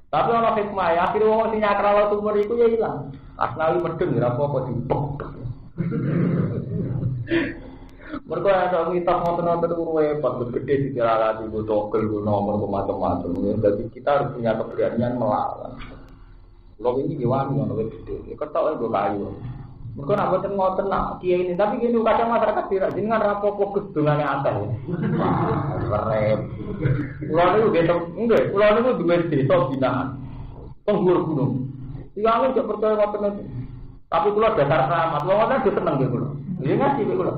Tapi ana hikmah ya, akhire wong sing nyakral sumur iku ya ilang. Asnawi medeng ora apa-apa diubek. Mereka ada mitos motor-motor itu repot, gede di jalan di togel, nomor macam-macam. Jadi kita harus punya keberanian melawan. Kalau ini gimana lebih gede, ketok itu kayu. Mereka nak buat ngotot nak kiai ini, tapi gini kadang masyarakat tidak jangan rapopo kedungannya atas. Keren. Pulau itu betul, enggak. Pulau itu dua desa binaan, penghulu gunung. Tiang itu percaya ngotot. Tapi pulau dasar keramat, pulau ngotot dia tenang gitu. Dia ngasih pulau.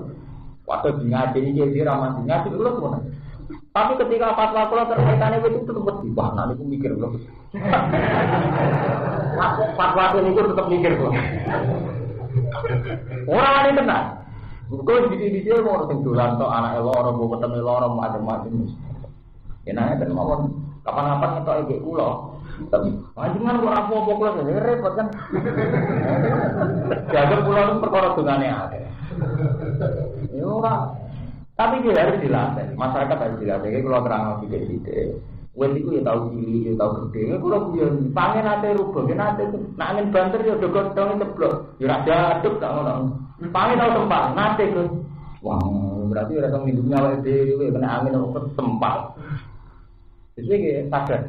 Waktu ngaji ini dia ramah ngaji dulu semua. Tapi ketika fatwa kalau terkaitannya itu tetap berubah. Nanti aku mikir dulu. Fatwa ini aku tetap mikir dulu. Orang ini tenang. Bukan di sini mau orang tinggal atau anak orang mau ketemu orang macam-macam. Ya nanya kan mau kapan-kapan atau ibu pulau. Jangan orang apa pulau ini repot kan. Jaga pulau itu perkara dengannya ada. Ora. Tapi dia harus dilatih. Masyarakat harus dilatih. Kalau terang tidak. Wes itu ya tahu cilik, ya tahu gede. Kalau dia pangen ate rubah, kan ate nak angin banter ya dogot dong ceblok. Ya ada aduk tak ngono. Pamit tau sempat, nate Gus. Wah, berarti ora tau ngindungnya awake dhewe kena angin kok sempat. Jadi sadar.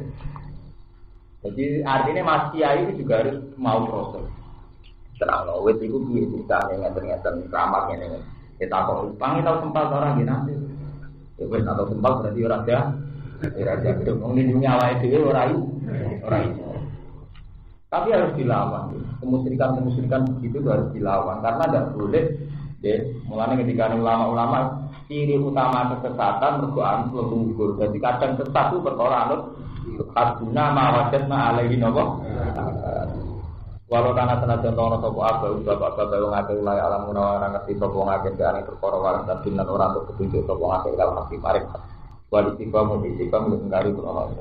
Jadi artinya Mas Kiai itu juga harus mau proses. Terang wis iku piye ceritane ngeten-ngeten ramah ngene. Kita kok pamit tau sempat orang gini nanti. Ya wis tau sempat berarti ora ada. Ora ada wong ngindungi awake dhewe ora iso. Tapi harus dilawan. Kemusyrikan begitu harus dilawan karena tidak boleh. Mulanya ketika ulama-ulama ciri utama kesesatan mergoan leluhur. Jadi kadang sesat itu perkara anut haduna mawajatna alaihi nawa. Walau karena tenaga nono sopo abah bapak-bapak yang ngake ulai alam munawar ngerti sopo ngake keane perkara waras dan binan orang untuk petunjuk sopo ngake dalam hati marik. Wadisipa mudisipa menggari kuno.